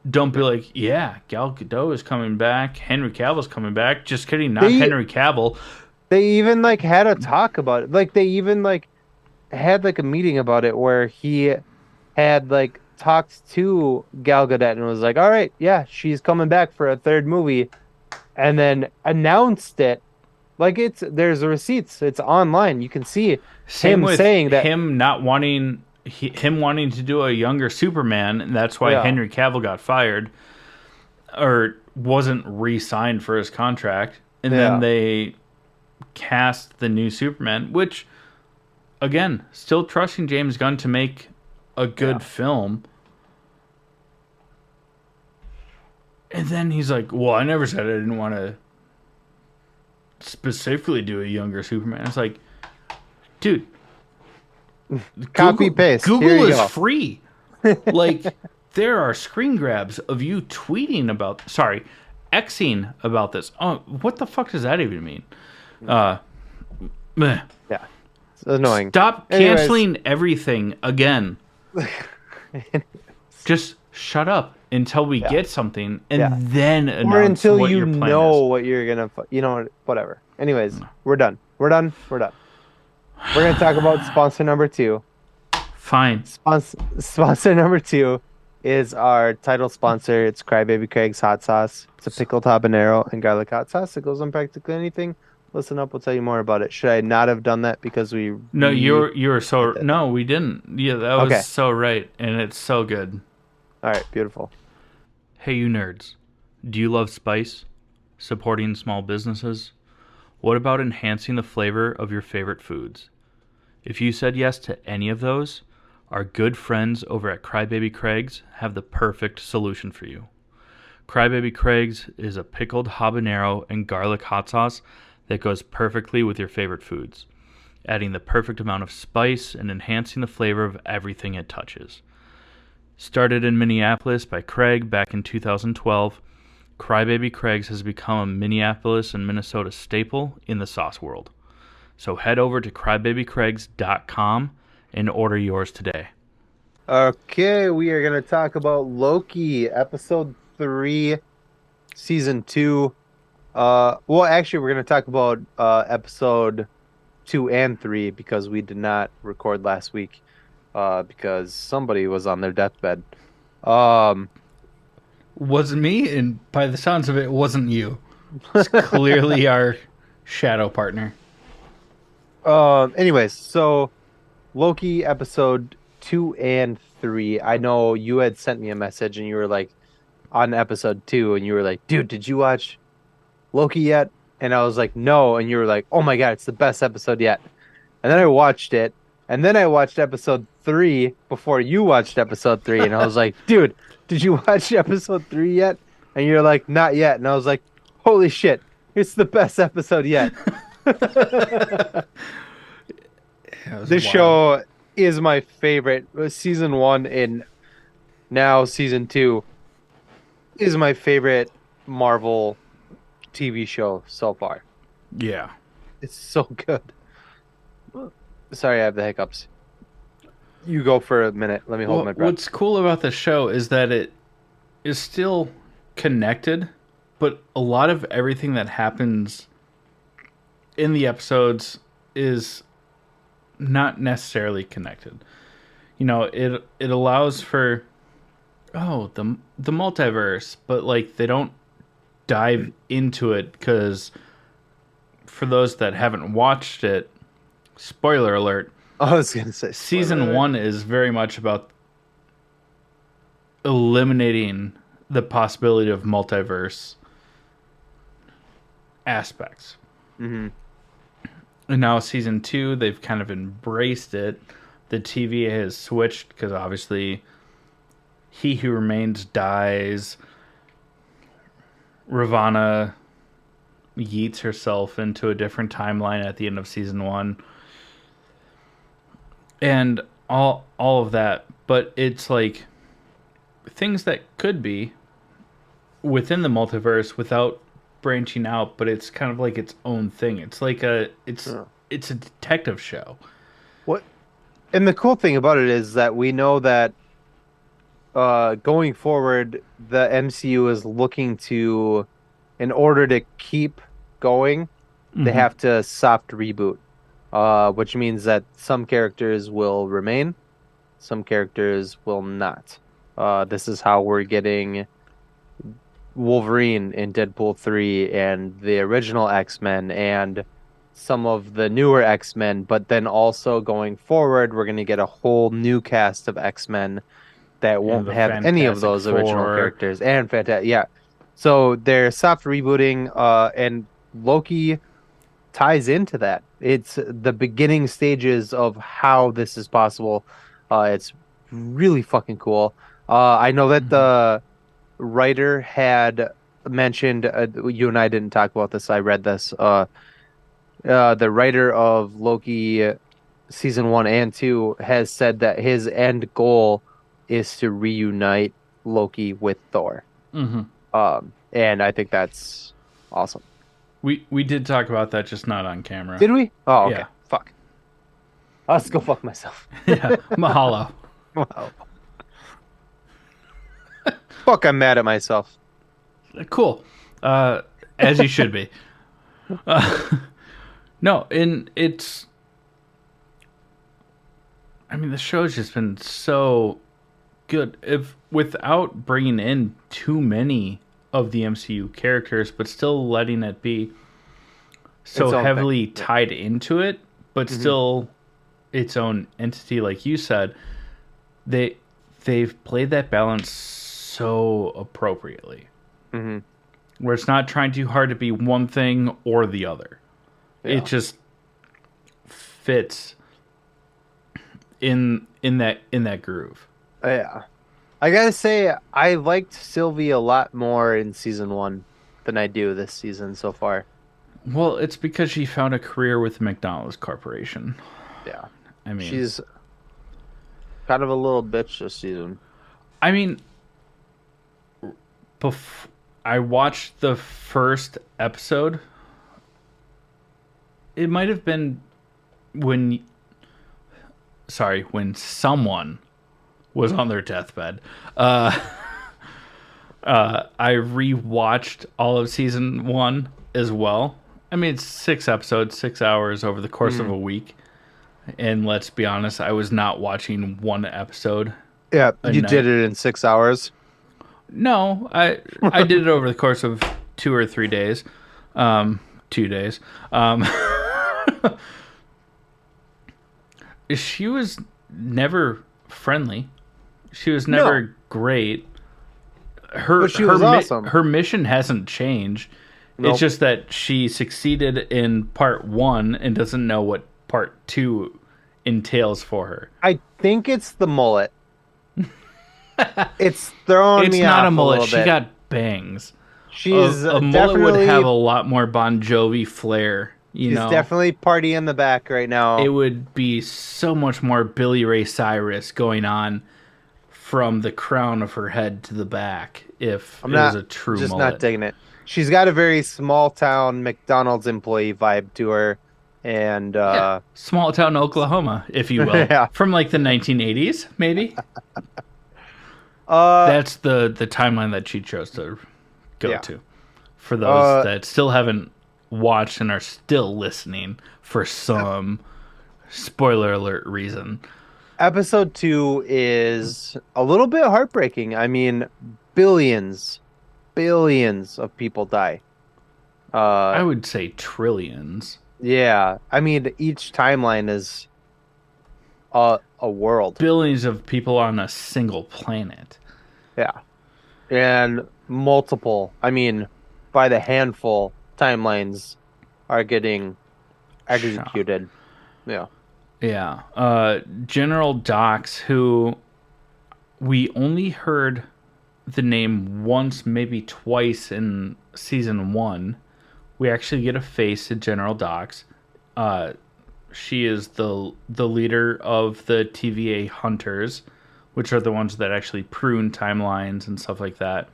Don't be like, Gal Gadot is coming back, Henry Cavill's coming back. Just kidding, not Henry Cavill. They even like had a talk about it. Like they even like had like a meeting about it where he had like talked to Gal Gadot and was like, all right, she's coming back for a third movie, and then announced it. Like there's receipts. It's online. You can see Same him with saying that him not wanting him wanting to do a younger Superman, and that's why Henry Cavill got fired or wasn't re-signed for his contract, and then they cast the new Superman, which again, still trusting James Gunn to make a good film. And then he's like, well, I never said I didn't want to specifically do a younger Superman. It's like, dude, copy paste. Google is free. Like, there are screen grabs of you tweeting about, Xing about this. Oh, what the fuck does that even mean? Meh. Yeah, it's annoying. Stop canceling everything again. Just shut up until we get something, and then announce or until what you your plan know is. what you're gonna, whatever. Anyways, we're done. We're done. We're gonna talk about sponsor number 2. Fine. Sponsor number 2 is our title sponsor. It's Crybaby Craig's hot sauce. It's a pickled habanero and garlic hot sauce. It goes on practically anything. Listen up, we'll tell you more about it. Should I not have done that because we? No, you were so no, we didn't. Yeah, that was so right, and it's so good. All right, beautiful. Hey, you nerds, do you love spice? Supporting small businesses? What about enhancing the flavor of your favorite foods? If you said yes to any of those, our good friends over at Crybaby Craig's have the perfect solution for you. Crybaby Craig's is a pickled habanero and garlic hot sauce that goes perfectly with your favorite foods, adding the perfect amount of spice and enhancing the flavor of everything it touches. Started in Minneapolis by Craig back in 2012, Crybaby Craig's has become a Minneapolis and Minnesota staple in the sauce world. So head over to crybabycraigs.com and order yours today. Okay, we are going to talk about Loki, episode 3, season 2. Well, actually, we're going to talk about episode 2 and 3 because we did not record last week because somebody was on their deathbed. Wasn't me, and by the sounds of it, wasn't you. It's clearly our shadow partner. Anyways, so Loki episode 2 and 3. I know you had sent me a message and you were like on episode 2 and you were like, dude, did you watch Loki yet? And I was like, no. And you were like, oh my God, it's the best episode yet. And then I watched it. And then I watched episode 3 before you watched episode 3. And I was like, dude, did you watch episode 3 yet? And you're like, not yet. And I was like, holy shit, it's the best episode yet. It was This wild. show is my favorite. Season 1 and now season 2 is my favorite Marvel TV show so far. Yeah. It's so good. Sorry, I have the hiccups. You go for a minute. Let me hold Well, my breath. what's cool about the show is that it is still connected, but a lot of everything that happens in the episodes is not necessarily connected. You know, it allows for the multiverse, but like they don't dive into it because for those that haven't watched it, spoiler alert, I was gonna say spoiler season alert. 1 is very much about eliminating the possibility of multiverse aspects. Mhm. And now season 2, they've kind of embraced it. The TVA has switched because obviously He Who Remains dies. Ravana yeets herself into a different timeline at the end of season 1. And all of that, but it's like things that could be within the multiverse without branching out, but it's kind of like its own thing. It's like Yeah. it's a detective show. What? And the cool thing about it is that we know that going forward, the MCU is looking to, in order to keep going, they have to soft reboot, which means that some characters will remain, some characters will not. This is how we're getting Wolverine in Deadpool 3 and the original X-Men and some of the newer X-Men, but then also going forward, we're going to get a whole new cast of X-Men that And won't the have any of Fantastic those original Four. characters and fantastic. Yeah. So they're soft rebooting, and Loki ties into that. It's the beginning stages of how this is possible. It's really fucking cool. I know that the writer had mentioned, you and I didn't talk about this. I read this. The writer of Loki season 1 and 2 has said that his end goal is to reunite Loki with Thor. Mm-hmm. And I think that's awesome. We did talk about that, just not on camera. Did we? Oh, okay. Yeah. Fuck. Let's go fuck myself. Yeah, mahalo. Wow. Fuck, I'm mad at myself. Cool. As you should be. No, and it's. I mean, the show's just been so good. If without bringing in too many of the MCU characters, but still letting it be so Its own heavily thing. Yeah. tied into it, but still its own entity, like you said, they've played that balance so appropriately. Mhm. Where it's not trying too hard to be one thing or the other. Yeah. It just fits in that groove. Yeah. I gotta say, I liked Sylvie a lot more in season 1 than I do this season so far. Well, it's because she found a career with McDonald's Corporation. Yeah. I mean, She's kind of a little bitch this season. I mean, I watched the first episode. It might have been when someone was on their deathbed. I rewatched all of season 1 as well. I mean, it's 6 episodes, 6 hours over the course of a week. And let's be honest, I was not watching one episode. Yeah, you night. did it in 6 hours. No, I did it over the course of 2 or 3 days. 2 days. she was never friendly. She was No. never great. Her But she was awesome. her mission hasn't changed. Nope. It's just that she succeeded in part 1 and doesn't know what part 2 entails for her. I think it's the mullet. It's throwing It's me not off a mullet. little She bit. got bangs. She's A mullet definitely would have a lot more Bon Jovi flair. You she's know, definitely party in the back right now. it would be so much more Billy Ray Cyrus going on from the crown of her head to the back if I'm it not was a true just mullet. not digging it. She's got a very small town McDonald's employee vibe to her, and Yeah. Small town Oklahoma, if you will. Yeah. From like the 1980s, maybe. uh, That's the timeline that she chose to go Yeah. to. For those that still haven't watched and are still listening for some spoiler alert reason. episode 2 is a little bit heartbreaking. I mean, billions of people die. I would say trillions. Yeah, I mean, each timeline is a world. Billions of people on a single planet. Yeah. And multiple, I mean, by the handful, timelines are getting executed. Yeah. Yeah. General Dox, who we only heard the name once, maybe twice in season 1. We actually get a face to General Dox. She is the leader of the TVA hunters, which are the ones that actually prune timelines and stuff like that.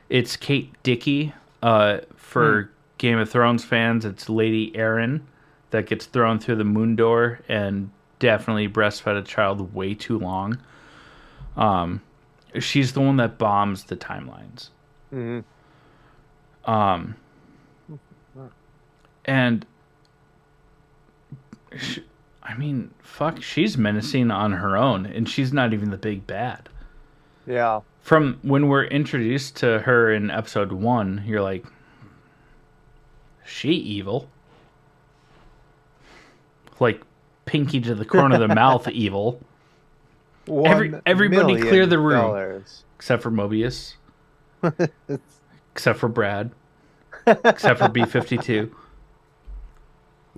It's Kate Dickey. For Game of Thrones fans, it's Lady Erin that gets thrown through the moon door and definitely breastfed a child way too long. She's the one that bombs the timelines. Mm-hmm. And I mean, fuck, she's menacing on her own, and she's not even the big bad. Yeah. From when we're introduced to her in episode 1, you're like, she evil. Like, pinky to the corner of the mouth evil. Everybody clear the room. Except for Mobius. Except for Brad. Except for B-52.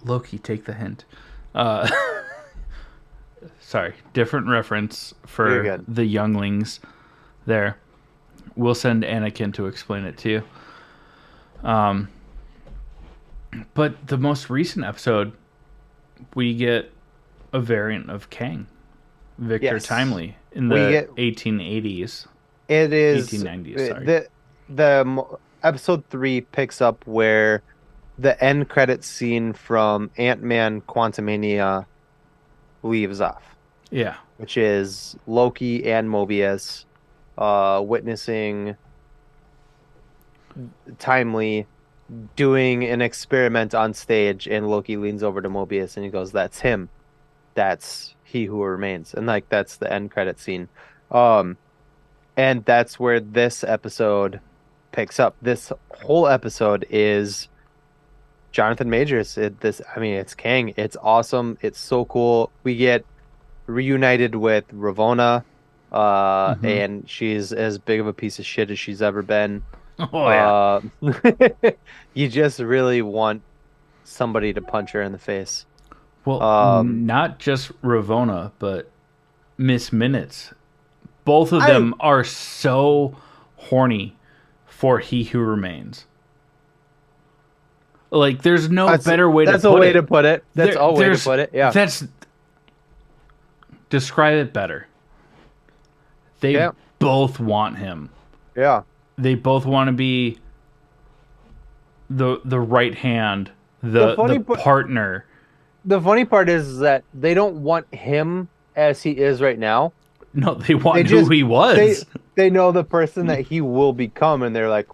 Loki, take the hint. Sorry, different reference for the younglings there. We'll send Anakin to explain it to you. But the most recent episode, we get a variant of Kang, Victor Timely, in the 1880s. It is 1890s. Sorry. Episode 3 picks up where the end credits scene from Ant-Man Quantumania leaves off. Yeah. Which is Loki and Mobius witnessing Timely doing an experiment on stage, and Loki leans over to Mobius and he goes, "That's him. That's he who remains." And like that's the end credit scene. And that's where this episode picks up. This whole episode is Jonathan Majors. It's Kang. It's awesome. It's so cool. We get reunited with Ravonna, and she's as big of a piece of shit as she's ever been. Oh, yeah. You just really want somebody to punch her in the face. Well, not just Ravonna, but Miss Minutes. Both of them are so horny for He Who Remains. Like, there's no better way to put it. That's a way to put it. That's a way to put it. Yeah. Describe it better. They both want him. Yeah. They both want to be the right hand, the partner. The funny part is that they don't want him as he is right now. No, they want who he was. They know the person that he will become, and they're like,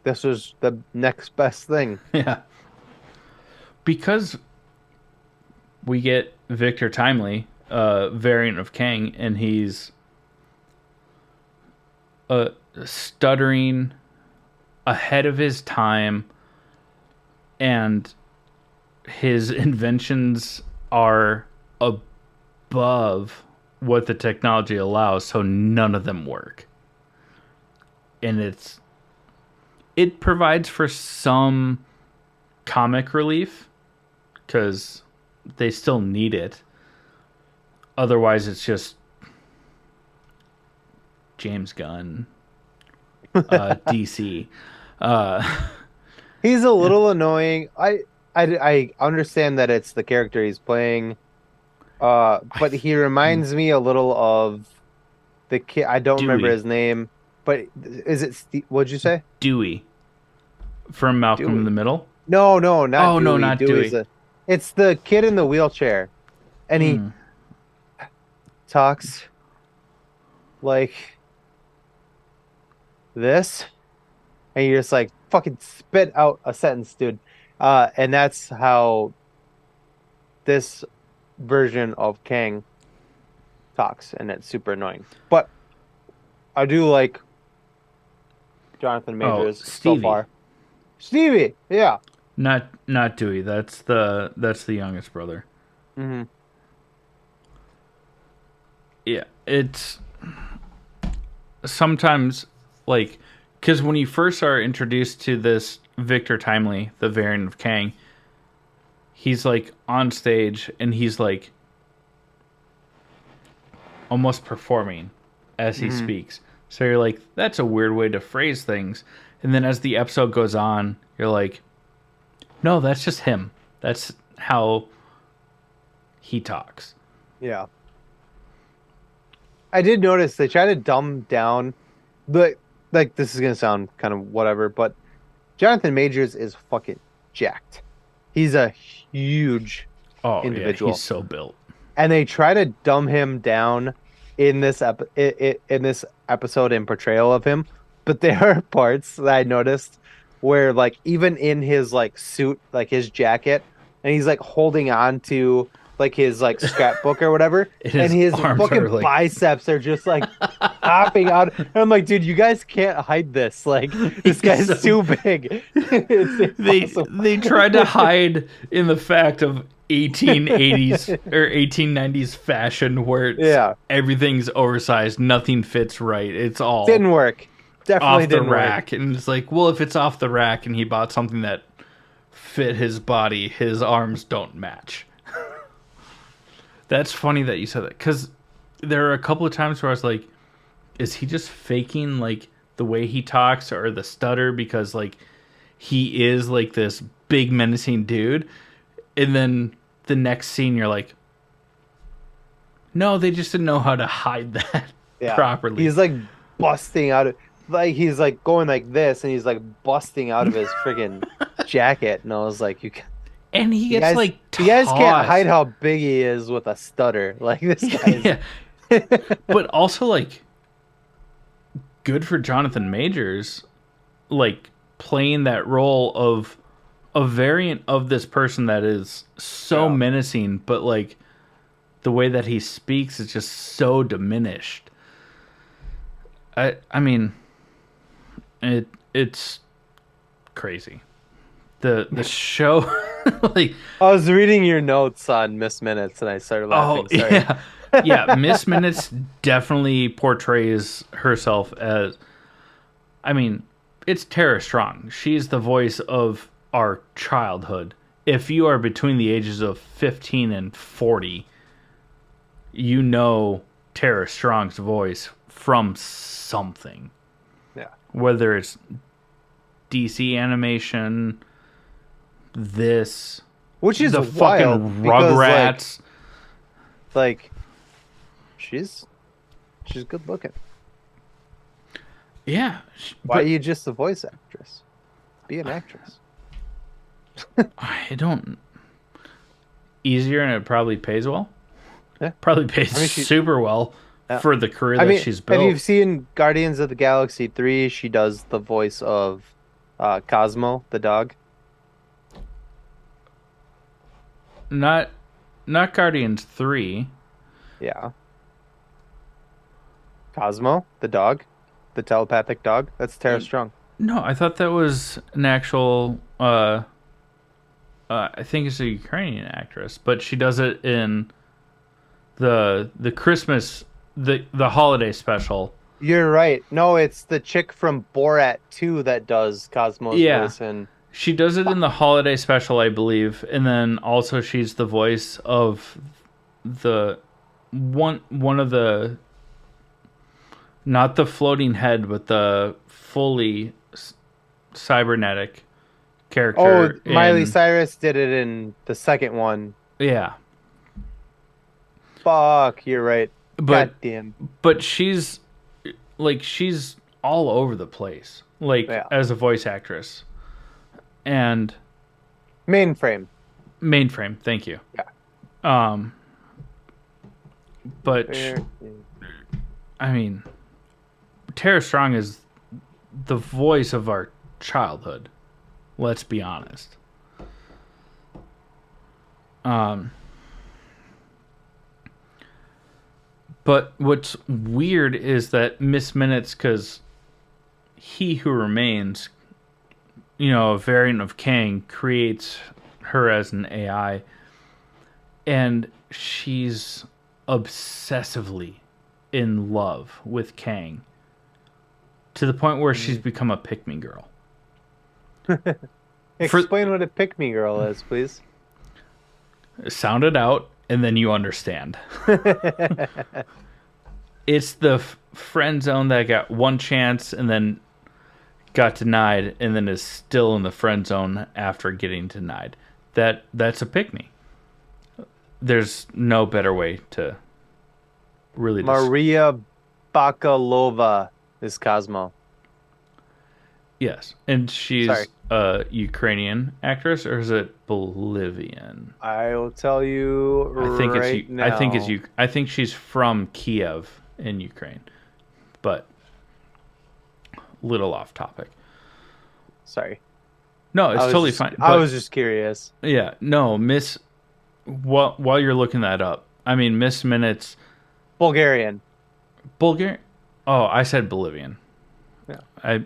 this is the next best thing. Yeah. Because we get Victor Timely, variant of Kang, and he's stuttering, ahead of his time, and his inventions are above what the technology allows, so none of them work. And it provides for some comic relief because they still need it. Otherwise, it's just James Gunn, DC. He's a little annoying. I understand that it's the character he's playing, but he reminds me a little of the kid. I don't remember Dewey. his name, but is it what'd you say? Dewey from Malcolm in Dewey. the Middle. No, not Oh, Dewey. no, not Dewey's Dewey. it's the kid in the wheelchair, and he talks like this, and you're just like fucking spit out a sentence, dude. And that's how this version of Kang talks, and it's super annoying. But I do like Jonathan Majors so Stevie. far. Stevie, yeah. Not Dewey. That's the youngest brother. Mm-hmm. Yeah, it's sometimes like because when you first are introduced to this Victor Timely, the variant of Kang, he's like on stage and he's like almost performing as he speaks. So you're like, that's a weird way to phrase things. And then as the episode goes on, you're like, no, that's just him. That's how he talks. Yeah. I did notice they try to dumb down the like this is gonna sound kind of whatever, but Jonathan Majors is fucking jacked. He's a huge individual. Yeah, he's so built. And they try to dumb him down in this in this episode and portrayal of him, but there are parts that I noticed where like even in his like suit, like his jacket, and he's like holding on to like his like scrapbook or whatever, and his fucking like... biceps are just like popping out. And I'm like, dude, you guys can't hide this. Like this guy's too big. They tried to hide in the fact of 1880s or 1890s fashion where everything's oversized, nothing fits right. It's all didn't work. Definitely off the didn't rack. work. And it's like, well, if it's off the rack and he bought something that fit his body, his arms don't match. That's funny that you said that, because there are a couple of times where I was like, is he just faking like the way he talks or the stutter because like he is like this big menacing dude, and then the next scene you're like, no, they just didn't know how to hide that properly. He's like busting out of like he's like going like this, and he's like busting out of his friggin' jacket, and I was like, you can. And he gets like tossed. You guys can't hide how big he is with a stutter. Like this guy. But also like good for Jonathan Majors, like playing that role of a variant of this person that is so menacing, but like the way that he speaks is just so diminished. I mean it's crazy. The show like I was reading your notes on Miss Minutes and I started laughing. Sorry. Yeah, Miss Minutes definitely portrays herself as, I mean, it's Tara Strong. She's the voice of our childhood. If you are between the ages of 15 and 40, you know Tara Strong's voice from something. Yeah. Whether it's DC animation, which is the wild fucking Rugrats. Like she's good looking. Yeah. Why are you just a voice actress? Be an actress. I don't. Easier, and it probably pays well. Yeah. Probably pays super well for the career that she's built. Have you seen Guardians of the Galaxy 3? She does the voice of Cosmo, the dog. Not Guardians 3. Yeah. Cosmo, the dog. The telepathic dog. That's Tara Strong. No, I thought that was an actual I think it's a Ukrainian actress, but she does it in the Christmas the holiday special. You're right. No, it's the chick from Borat 2 that does Cosmo's Yeah. voice, and She does it in the holiday special, I believe, and then also she's the voice of the one of the, not the floating head, but the fully cybernetic character. Miley Cyrus did it in the second one. Yeah, Fuck, you're right. but Goddamn. but she's all over the place, like Yeah. as a voice actress. And Mainframe. Mainframe, thank you. Yeah. But I mean, Tara Strong is the voice of our childhood. Let's be honest. But what's weird is that Miss Minutes, because He Who Remains, a variant of Kang, creates her as an AI, and she's obsessively in love with Kang to the point where she's become a pick-me girl. Explain what a pick-me girl is, please. Sound it out, and then you understand. It's the friend zone that got one chance and then got denied, and then is still in the friend zone after getting denied. That's a pick-me. There's no better way to really. Maria Bakalova is Cosmo. Yes, and she's Sorry. a Ukrainian actress, or is it Bolivian? I will tell you now. I think she's from Kiev in Ukraine, but little off topic. Sorry. No, it's totally fine. I was just curious. Yeah, no, Miss. While you're looking that up, I mean, Miss Minutes. Bulgarian. Bulgarian. Oh, I said Bolivian. Yeah.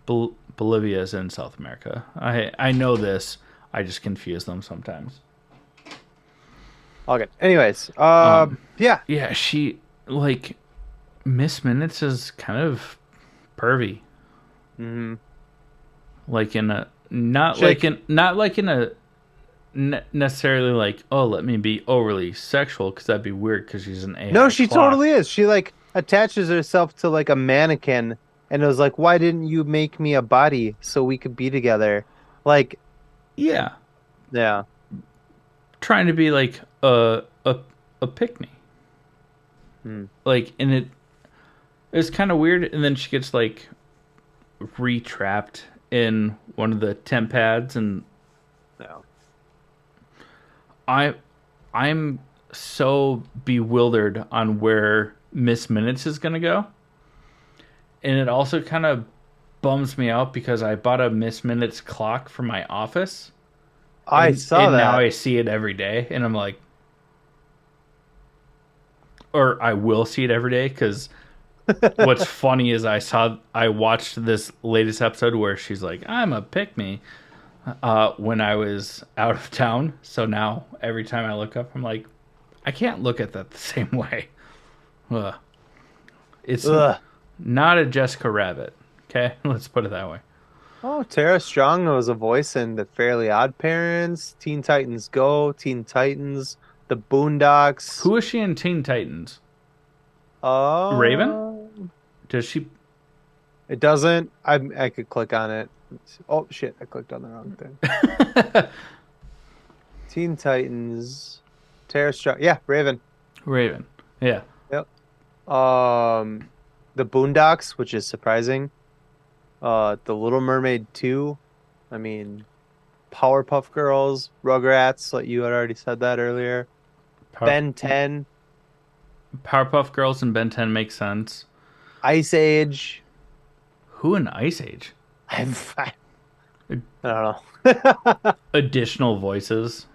Bolivia is in South America. I know this. I just confuse them sometimes. Okay. Anyways, yeah. Yeah, she Miss Minutes is kind of pervy. Mm-hmm. Like in a not like in a necessarily like, oh, let me be overly sexual, because that'd be weird because she's an AI. No, she clock. totally is. She attaches herself to a mannequin and it was like, why didn't you make me a body so we could be together? Yeah, trying to be like a pick-me. Hmm. And it's kind of weird, and then she gets re-trapped in one of the temp pads, and I'm so bewildered on where Miss Minutes is gonna go. And it also kind of bums me out because I bought a Miss Minutes clock for my office. I saw that. And now I see it every day, and I'm like, or I will see it every day, because what's funny is I watched this latest episode where she's like, I'm a pick-me, when I was out of town. So now every time I look up, I'm like, I can't look at that the same way. It's not a Jessica Rabbit. Okay, let's put it that way. Oh, Tara Strong was a voice in The Fairly Odd Parents, Teen Titans Go, Teen Titans, The Boondocks. Who is she in Teen Titans? Raven? Does she? It doesn't. I could click on it. Oh shit! I clicked on the wrong thing. Teen Titans, Tara Strong. Yeah, Raven. Raven. Yeah. Yep. The Boondocks, which is surprising. The Little Mermaid 2. I mean, Powerpuff Girls, Rugrats. Like you had already said that earlier. Ben 10. Powerpuff Girls and Ben 10 make sense. Ice Age. Who in Ice Age? I don't know. Additional voices.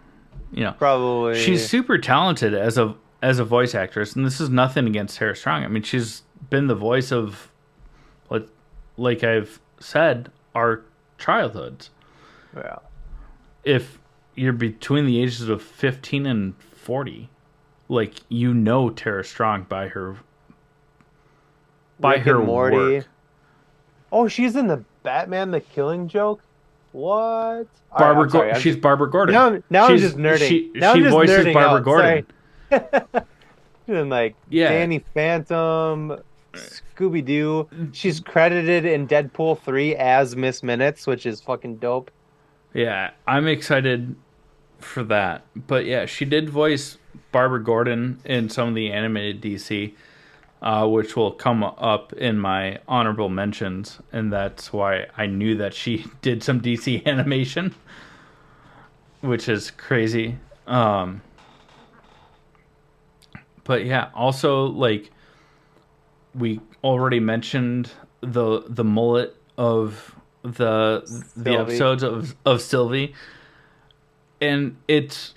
Probably. She's super talented as a voice actress, and this is nothing against Tara Strong. I mean, she's been the voice of, like I've said, our childhoods. Yeah. if you're between the ages of 15 and 40, like, you know Tara Strong by her Rick and Morty. work. Oh, she's in the Batman: The Killing Joke. What? She's Barbara Gordon. Now I'm just nerding. She voices Barbara Gordon. Sorry. And like Yeah. Danny Phantom, Scooby Doo. She's credited in Deadpool 3 as Miss Minutes, which is fucking dope. Yeah, I'm excited for that. But yeah, she did voice Barbara Gordon in some of the animated DC, which will come up in my honorable mentions, and that's why I knew that she did some DC animation, which is crazy. But yeah, also, like, we already mentioned the mullet of the episodes of Sylvie, and it's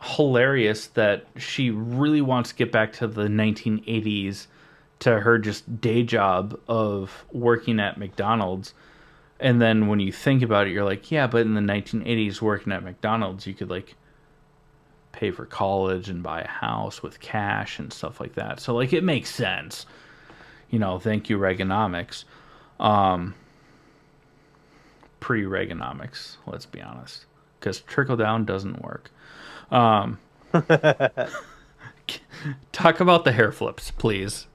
hilarious that she really wants to get back to the 1980s, to her just day job of working at McDonald's. And then when you think about it, you're like, yeah, but in the 1980s, working at McDonald's, you could, like, pay for college and buy a house with cash and stuff like that. So, like, it makes sense. You know, thank you, Reaganomics. Pre-Reaganomics, let's be honest. Because trickle-down doesn't work. Talk about the hair flips, please.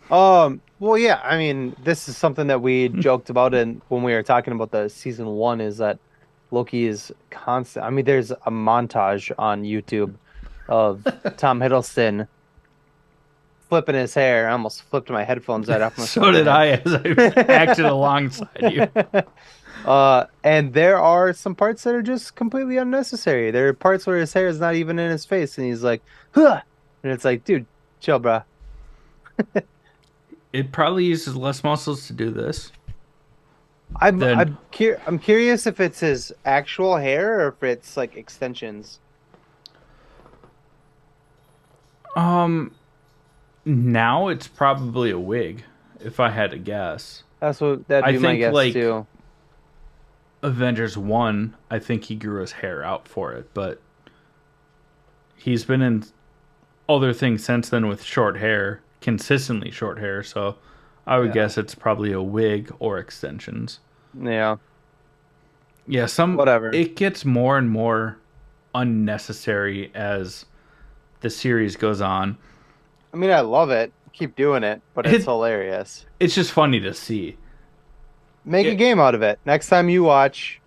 Well, yeah, I mean, this is something that we joked about when we were talking about the season 1, is that Loki is constant. I mean, there's a montage on YouTube of Tom Hiddleston flipping his hair. I almost flipped my headphones right off my So did I, as I acted alongside you. And there are some parts that are just completely unnecessary. There are parts where his hair is not even in his face, and he's like, huh! And it's like, dude, chill, bro. It probably uses less muscles to do this. I'm curious if it's his actual hair or if it's like extensions. Now it's probably a wig, if I had to guess. That'd be my guess, like, too. Avengers 1, I think he grew his hair out for it, but he's been in other things since then with short hair, consistently short hair, so I would guess it's probably a wig or extensions. Yeah. Yeah, whatever. It gets more and more unnecessary as the series goes on. I mean, I love it. Keep doing it, but it's hilarious. It's just funny to see. Make a game out of it. Next time you watch.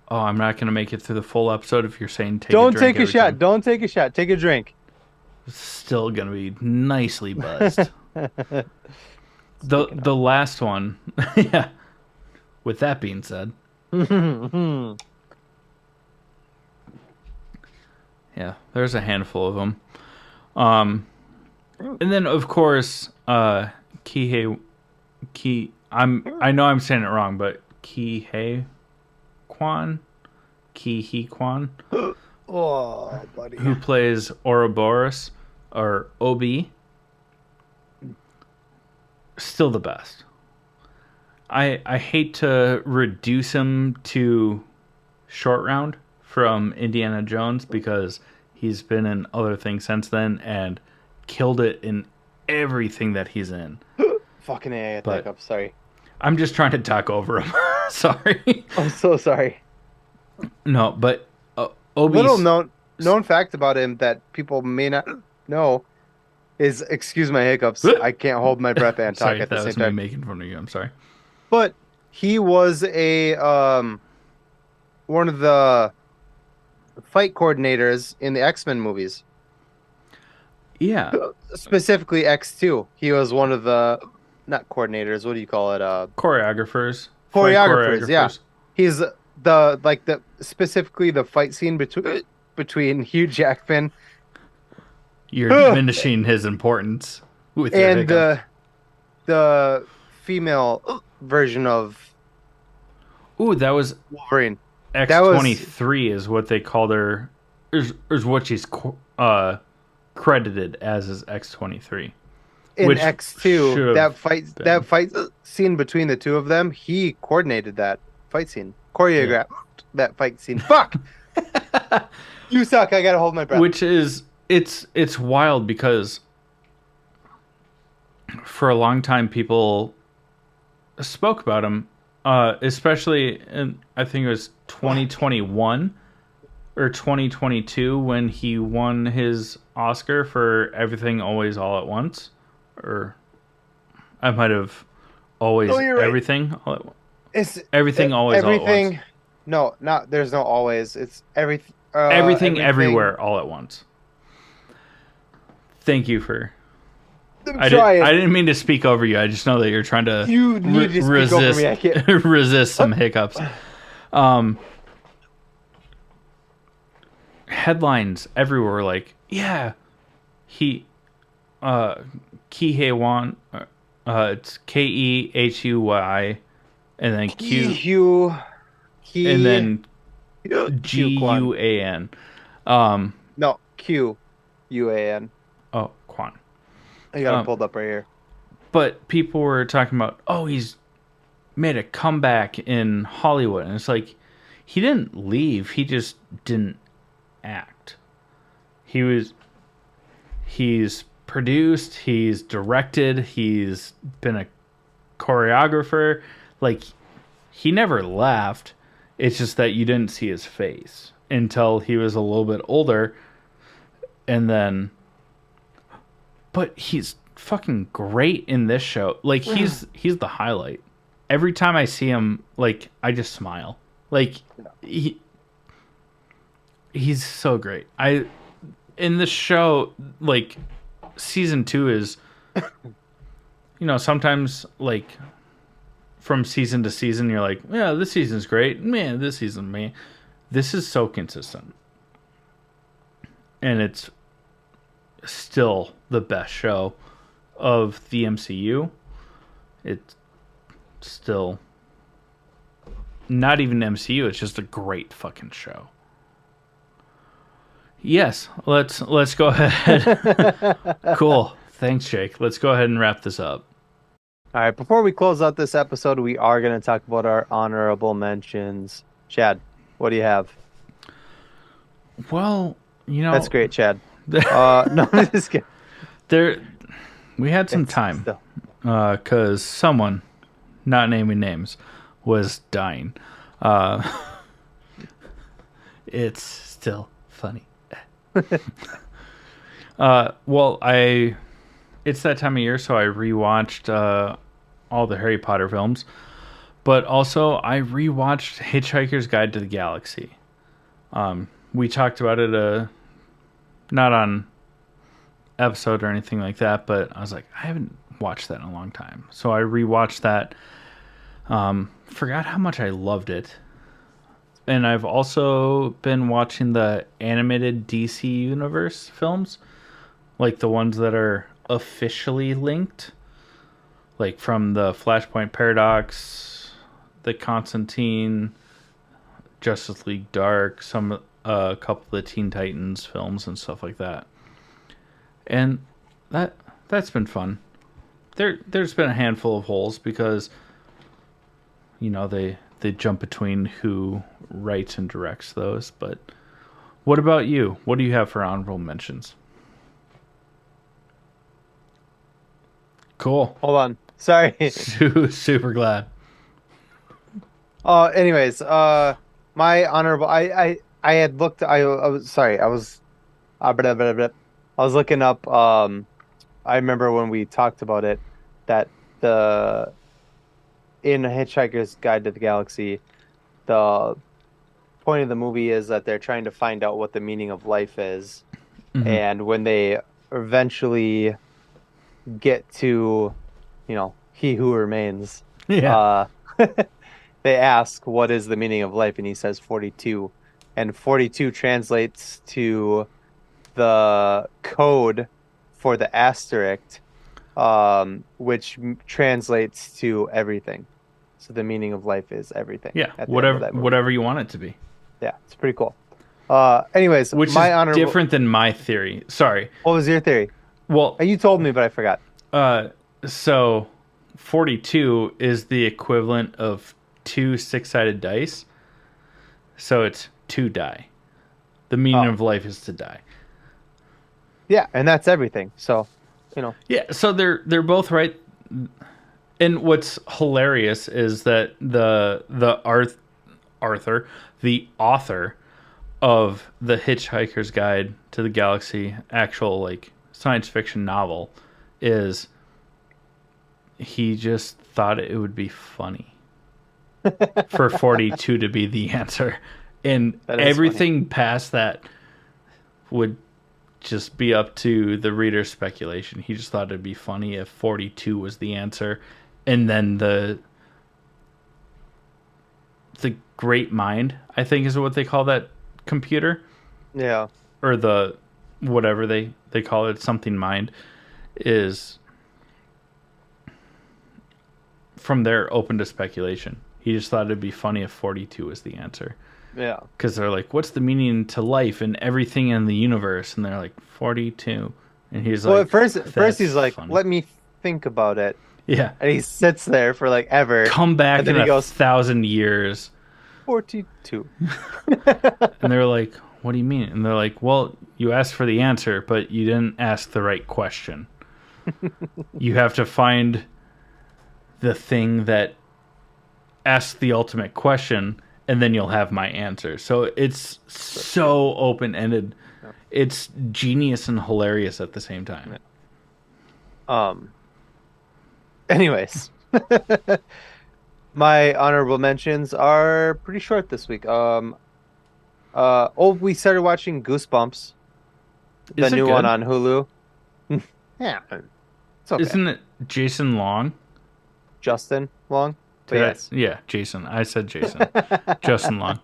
Oh, I'm not going to make it through the full episode if you're saying Don't take a shot. Don't take a shot. Take a drink. It's still going to be nicely buzzed. The last one. Yeah. With that being said. Yeah, there's a handful of them. And then, of course, I know I'm saying it wrong, but Ki-hye Kwan, oh, buddy, who plays Ouroboros or Obi, still the best. I hate to reduce him to Short Round from Indiana Jones, because he's been in other things since then and killed it in everything that he's in. Fucking A, I got the hiccup. Sorry. I'm just trying to talk over him. Sorry. I'm so sorry. No, but Obi's... Little known fact about him that people may not know is, excuse my hiccups, I can't hold my breath and talk at the same time. That was me making fun of you. I'm sorry. But he was a one of the fight coordinators in the X-Men movies. Yeah. Specifically X2. He was one of the, not coordinators, what do you call it? Choreographers. Choreographers, yeah. He's specifically the fight scene between Hugh Jackman. You're diminishing his importance with your and the female version of that was Wolverine. X-23 is what they called her, is what she's credited as X-23. In X2, that fight scene between the two of them, he coordinated that fight scene. choreographed that fight scene. Fuck! You suck. I gotta hold my breath. Which is it's wild because for a long time people spoke about him, especially in I think it was 2021 or 2022 when he won his Oscar for Everything Always All at Once, or I might have always you're right. everything all at once. It's Everything always all at once. No, not there's no always. It's everything. Everything everywhere all at once. Thank you for. I didn't mean to speak over you. I just know that you're trying to. You need to speak over me. I can't resist some hiccups. Headlines everywhere like, yeah, he, Kihei Wan, it's Kehui, and then and then Guan. No, Quan. Oh, Quan. I got it pulled up right here. But people were talking about, oh, he's made a comeback in Hollywood, and it's like he didn't leave; he just didn't act. He's produced, he's directed, he's been a choreographer. Like, he never left. It's just that you didn't see his face until he was a little bit older, and then. But he's fucking great in this show. Like, he's the highlight. Every time I see him, like, I just smile. Like, he's so great. In this show, like, season 2 is, sometimes, like, from season to season, you're like, yeah, this season's great. Man, this season, man. This is so consistent. And it's still the best show of the MCU. It's still not even MCU, it's just a great fucking show. Yes, let's go ahead. Cool. Thanks, Jake. Let's go ahead and wrap this up. All right, before we close out this episode, we are going to talk about our honorable mentions. Chad, what do you have? Well, That's great, Chad. No, I'm just kidding. We had some time because someone, not naming names, was dying. It's still funny. It's that time of year, so I rewatched all the Harry Potter films, but also I rewatched Hitchhiker's Guide to the Galaxy. We talked about it, not on episode or anything like that, but I was like, I haven't watched that in a long time, so I rewatched that. Forgot how much I loved it. And I've also been watching the animated DC Universe films, like the ones that are officially linked, like from the Flashpoint Paradox, the Constantine, Justice League Dark, a couple of the Teen Titans films and stuff like that. And that's been fun. There's been a handful of holes because they jump between who writes and directs those. But what about you? What do you have for honorable mentions? Cool. Hold on. Sorry. Super glad. Anyways, my honorable. I had looked. I was sorry. I was. I was looking up. I remember when we talked about it that in Hitchhiker's Guide to the Galaxy, the point of the movie is that they're trying to find out what the meaning of life is, and when they eventually get to, He Who Remains, they ask what is the meaning of life, and he says 42, and 42 translates to the code for the asterisk, which translates to everything. So the meaning of life is everything. Yeah, whatever you want it to be. Yeah, it's pretty cool. Anyways, which is different than my theory. Sorry. What was your theory? Well, you told me, but I forgot. So 42 is the equivalent of 2 6-sided dice. So it's to die. The meaning Oh. of life is to die. Yeah, and that's everything. So, you know. Yeah, so they're both right. And what's hilarious is that Arthur, the author of the Hitchhiker's Guide to the Galaxy, actual like science fiction novel, is he just thought it would be funny for 42 to be the answer, and everything past that would just be up to the reader's speculation. He just thought it'd be funny if 42 was the answer, and then the great mind, I think is what they call that computer. Yeah. Or the whatever they call it, something mind, is from there open to speculation. He just thought it'd be funny if 42 was the answer. Yeah. Because they're like, what's the meaning to life and everything in the universe? And they're like, 42. And he's Well, like, at first he's like, funny. let me think about it. Yeah. And he sits there for like ever. Come back and then in he goes, 1,000 years. 42. And they're like, what do you mean? And they're like, well, you asked for the answer, but you didn't ask the right question. You have to find the thing that asks the ultimate question, and then you'll have my answer. So it's so open-ended. Yeah. It's genius and hilarious at the same time. Yeah. Anyways. My honorable mentions are pretty short this week. We started watching Goosebumps, the new one on Hulu. Yeah, it's okay. Isn't it Jason Long? Justin Long? Yes. Yeah, Jason. I said Jason. Justin Long.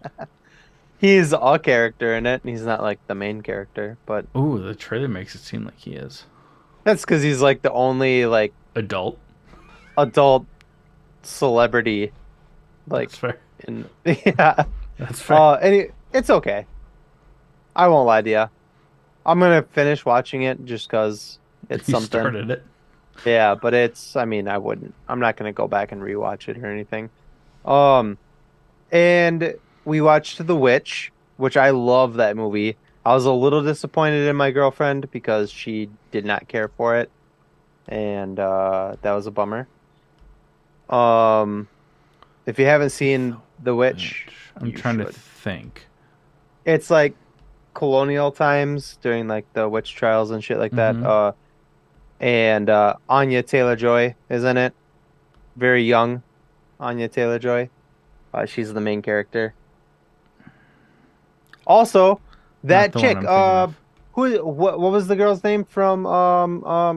He's a character in it, and he's not like the main character, but ooh, the trailer makes it seem like he is. that's because he's like the only like adult celebrity, like that's fair. Yeah, that's fair. It's okay. I won't lie to you. I'm gonna finish watching it just because it's something. Started it. Yeah, but I'm not gonna go back and rewatch it or anything. And we watched The Witch, which I love that movie. I was a little disappointed in my girlfriend because she did not care for it, and that was a bummer. If you haven't seen The Witch, I'm trying to think. It's like colonial times during like the witch trials and shit like that. And Anya Taylor-Joy is in it. Very young Anya Taylor-Joy. She's the main character. Also, that chick, what was the girl's name from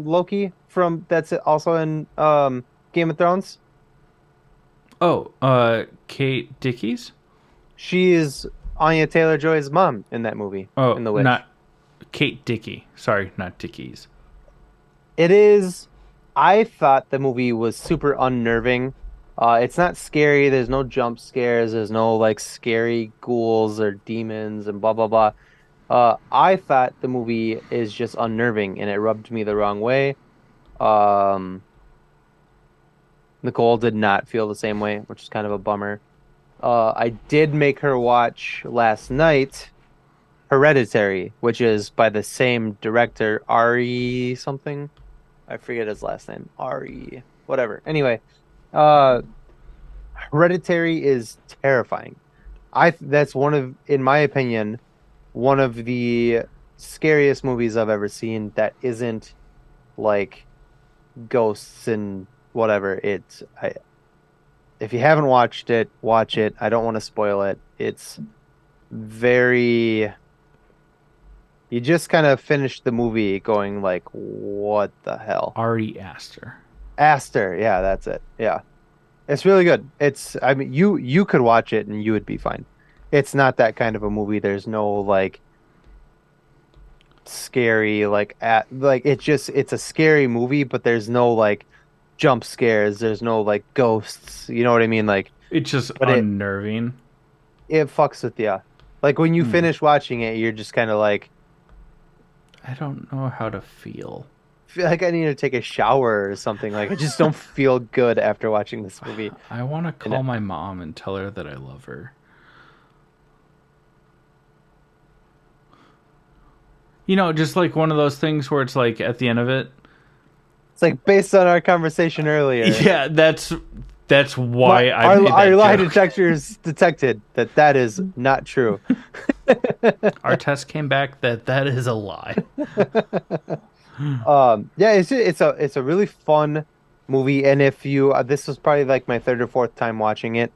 Loki? That's also in Game of Thrones? Oh, Kate Dickies? She is Anya Taylor-Joy's mom in that movie. Oh, in The Witch. Not Kate Dickey. Sorry, not Dickies. It is. I thought the movie was super unnerving. It's not scary. There's no jump scares. There's no like scary ghouls or demons and blah blah blah. I thought the movie is just unnerving and it rubbed me the wrong way. Nicole did not feel the same way, which is kind of a bummer. I did make her watch last night Hereditary, which is by the same director, Ari something. I forget his last name. Ari, whatever. Anyway, Hereditary is terrifying. That's in my opinion, one of the scariest movies I've ever seen that isn't like ghosts and whatever. If you haven't watched it, watch it. I don't want to spoil it. It's very... You just kind of finish the movie going like, what the hell? Ari Aster. Aster, yeah, that's it. Yeah. It's really good. I mean, you could watch it and you would be fine. It's not that kind of a movie. There's no like scary it's a scary movie, but there's no like jump scares. There's no like ghosts. You know what I mean? Like it's just unnerving. It fucks with you. Like when you finish watching it, you're just kind of like, I don't know how to feel. I feel like I need to take a shower or something. Like I just don't feel good after watching this movie. I want to call my mom and tell her that I love her. Just like one of those things where it's like at the end of it. It's like based on our conversation earlier. Yeah, that's why I made that our lie joke. detectors detected that is not true. Our test came back that is a lie. Yeah, it's a really fun movie, and if you this was probably like my third or fourth time watching it.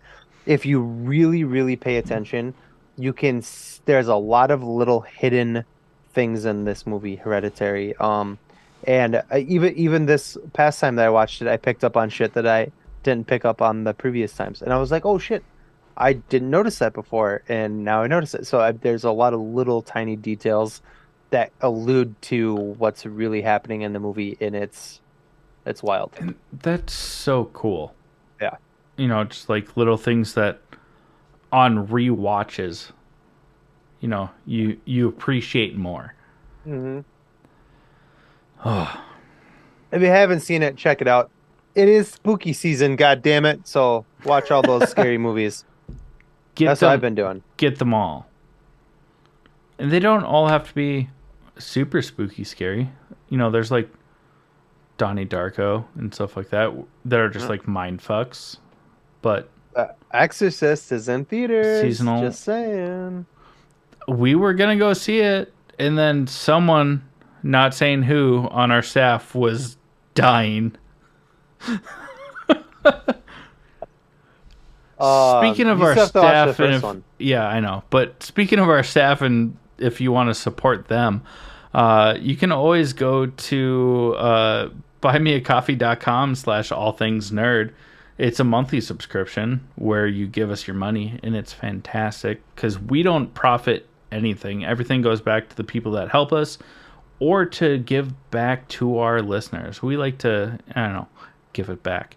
If you really, really pay attention, there's a lot of little hidden things in this movie, Hereditary. And even this past time that I watched it, I picked up on shit that I didn't pick up on the previous times, and I was like, oh shit, I didn't notice that before, and now I notice it. So there's a lot of little tiny details that allude to what's really happening in the movie, and it's wild. And that's so cool. Yeah. Just like little things that on rewatches, you appreciate more. Mm-hmm. If you haven't seen it, check it out. It is spooky season, god damn it. So watch all those scary movies. That's what I've been doing. Get them all. And they don't all have to be super spooky scary. There's like Donnie Darko and stuff like that are just like mind fucks. But Exorcist is in theaters. Seasonal. Just saying. We were gonna go see it, and then someone, not saying who, on our staff was dying. Speaking of our staff, yeah, I know. But speaking of our staff, and if you want to support them, you can always go to buymeacoffee.com/allthingsnerd. It's a monthly subscription where you give us your money, and it's fantastic because we don't profit anything. Everything goes back to the people that help us or to give back to our listeners. We like to, I don't know, give it back.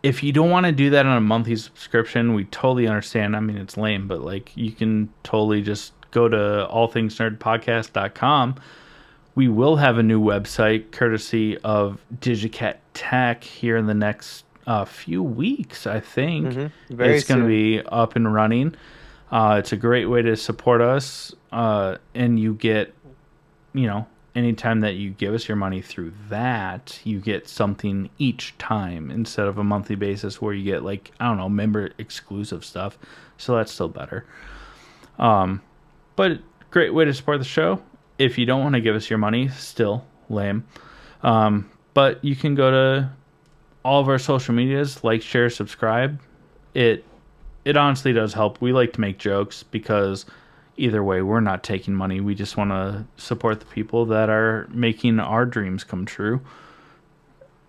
If you don't want to do that on a monthly subscription, we totally understand. I mean, it's lame, but like you can totally just go to allthingsnerdpodcast.com. We will have a new website courtesy of Digicat Tech here in the next few weeks, I think. Mm-hmm. It's going to be up and running. It's a great way to support us. And you get, anytime that you give us your money through that, you get something each time instead of a monthly basis where you get like, I don't know, member exclusive stuff. So that's still better. But great way to support the show. If you don't want to give us your money, still lame. But you can go to all of our social medias, like, share, subscribe. It honestly does help. We like to make jokes because either way, we're not taking money. We just want to support the people that are making our dreams come true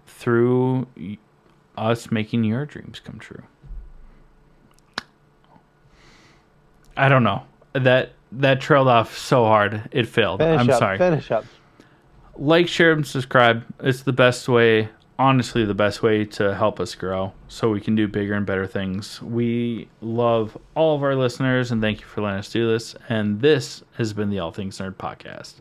through us making your dreams come true. I don't know. That trailed off so hard, it failed. Sorry. Finish up. Like, share, and subscribe. It's the best way, honestly, the best way to help us grow so we can do bigger and better things. We love all of our listeners, and thank you for letting us do this. And this has been the All Things Nerd Podcast.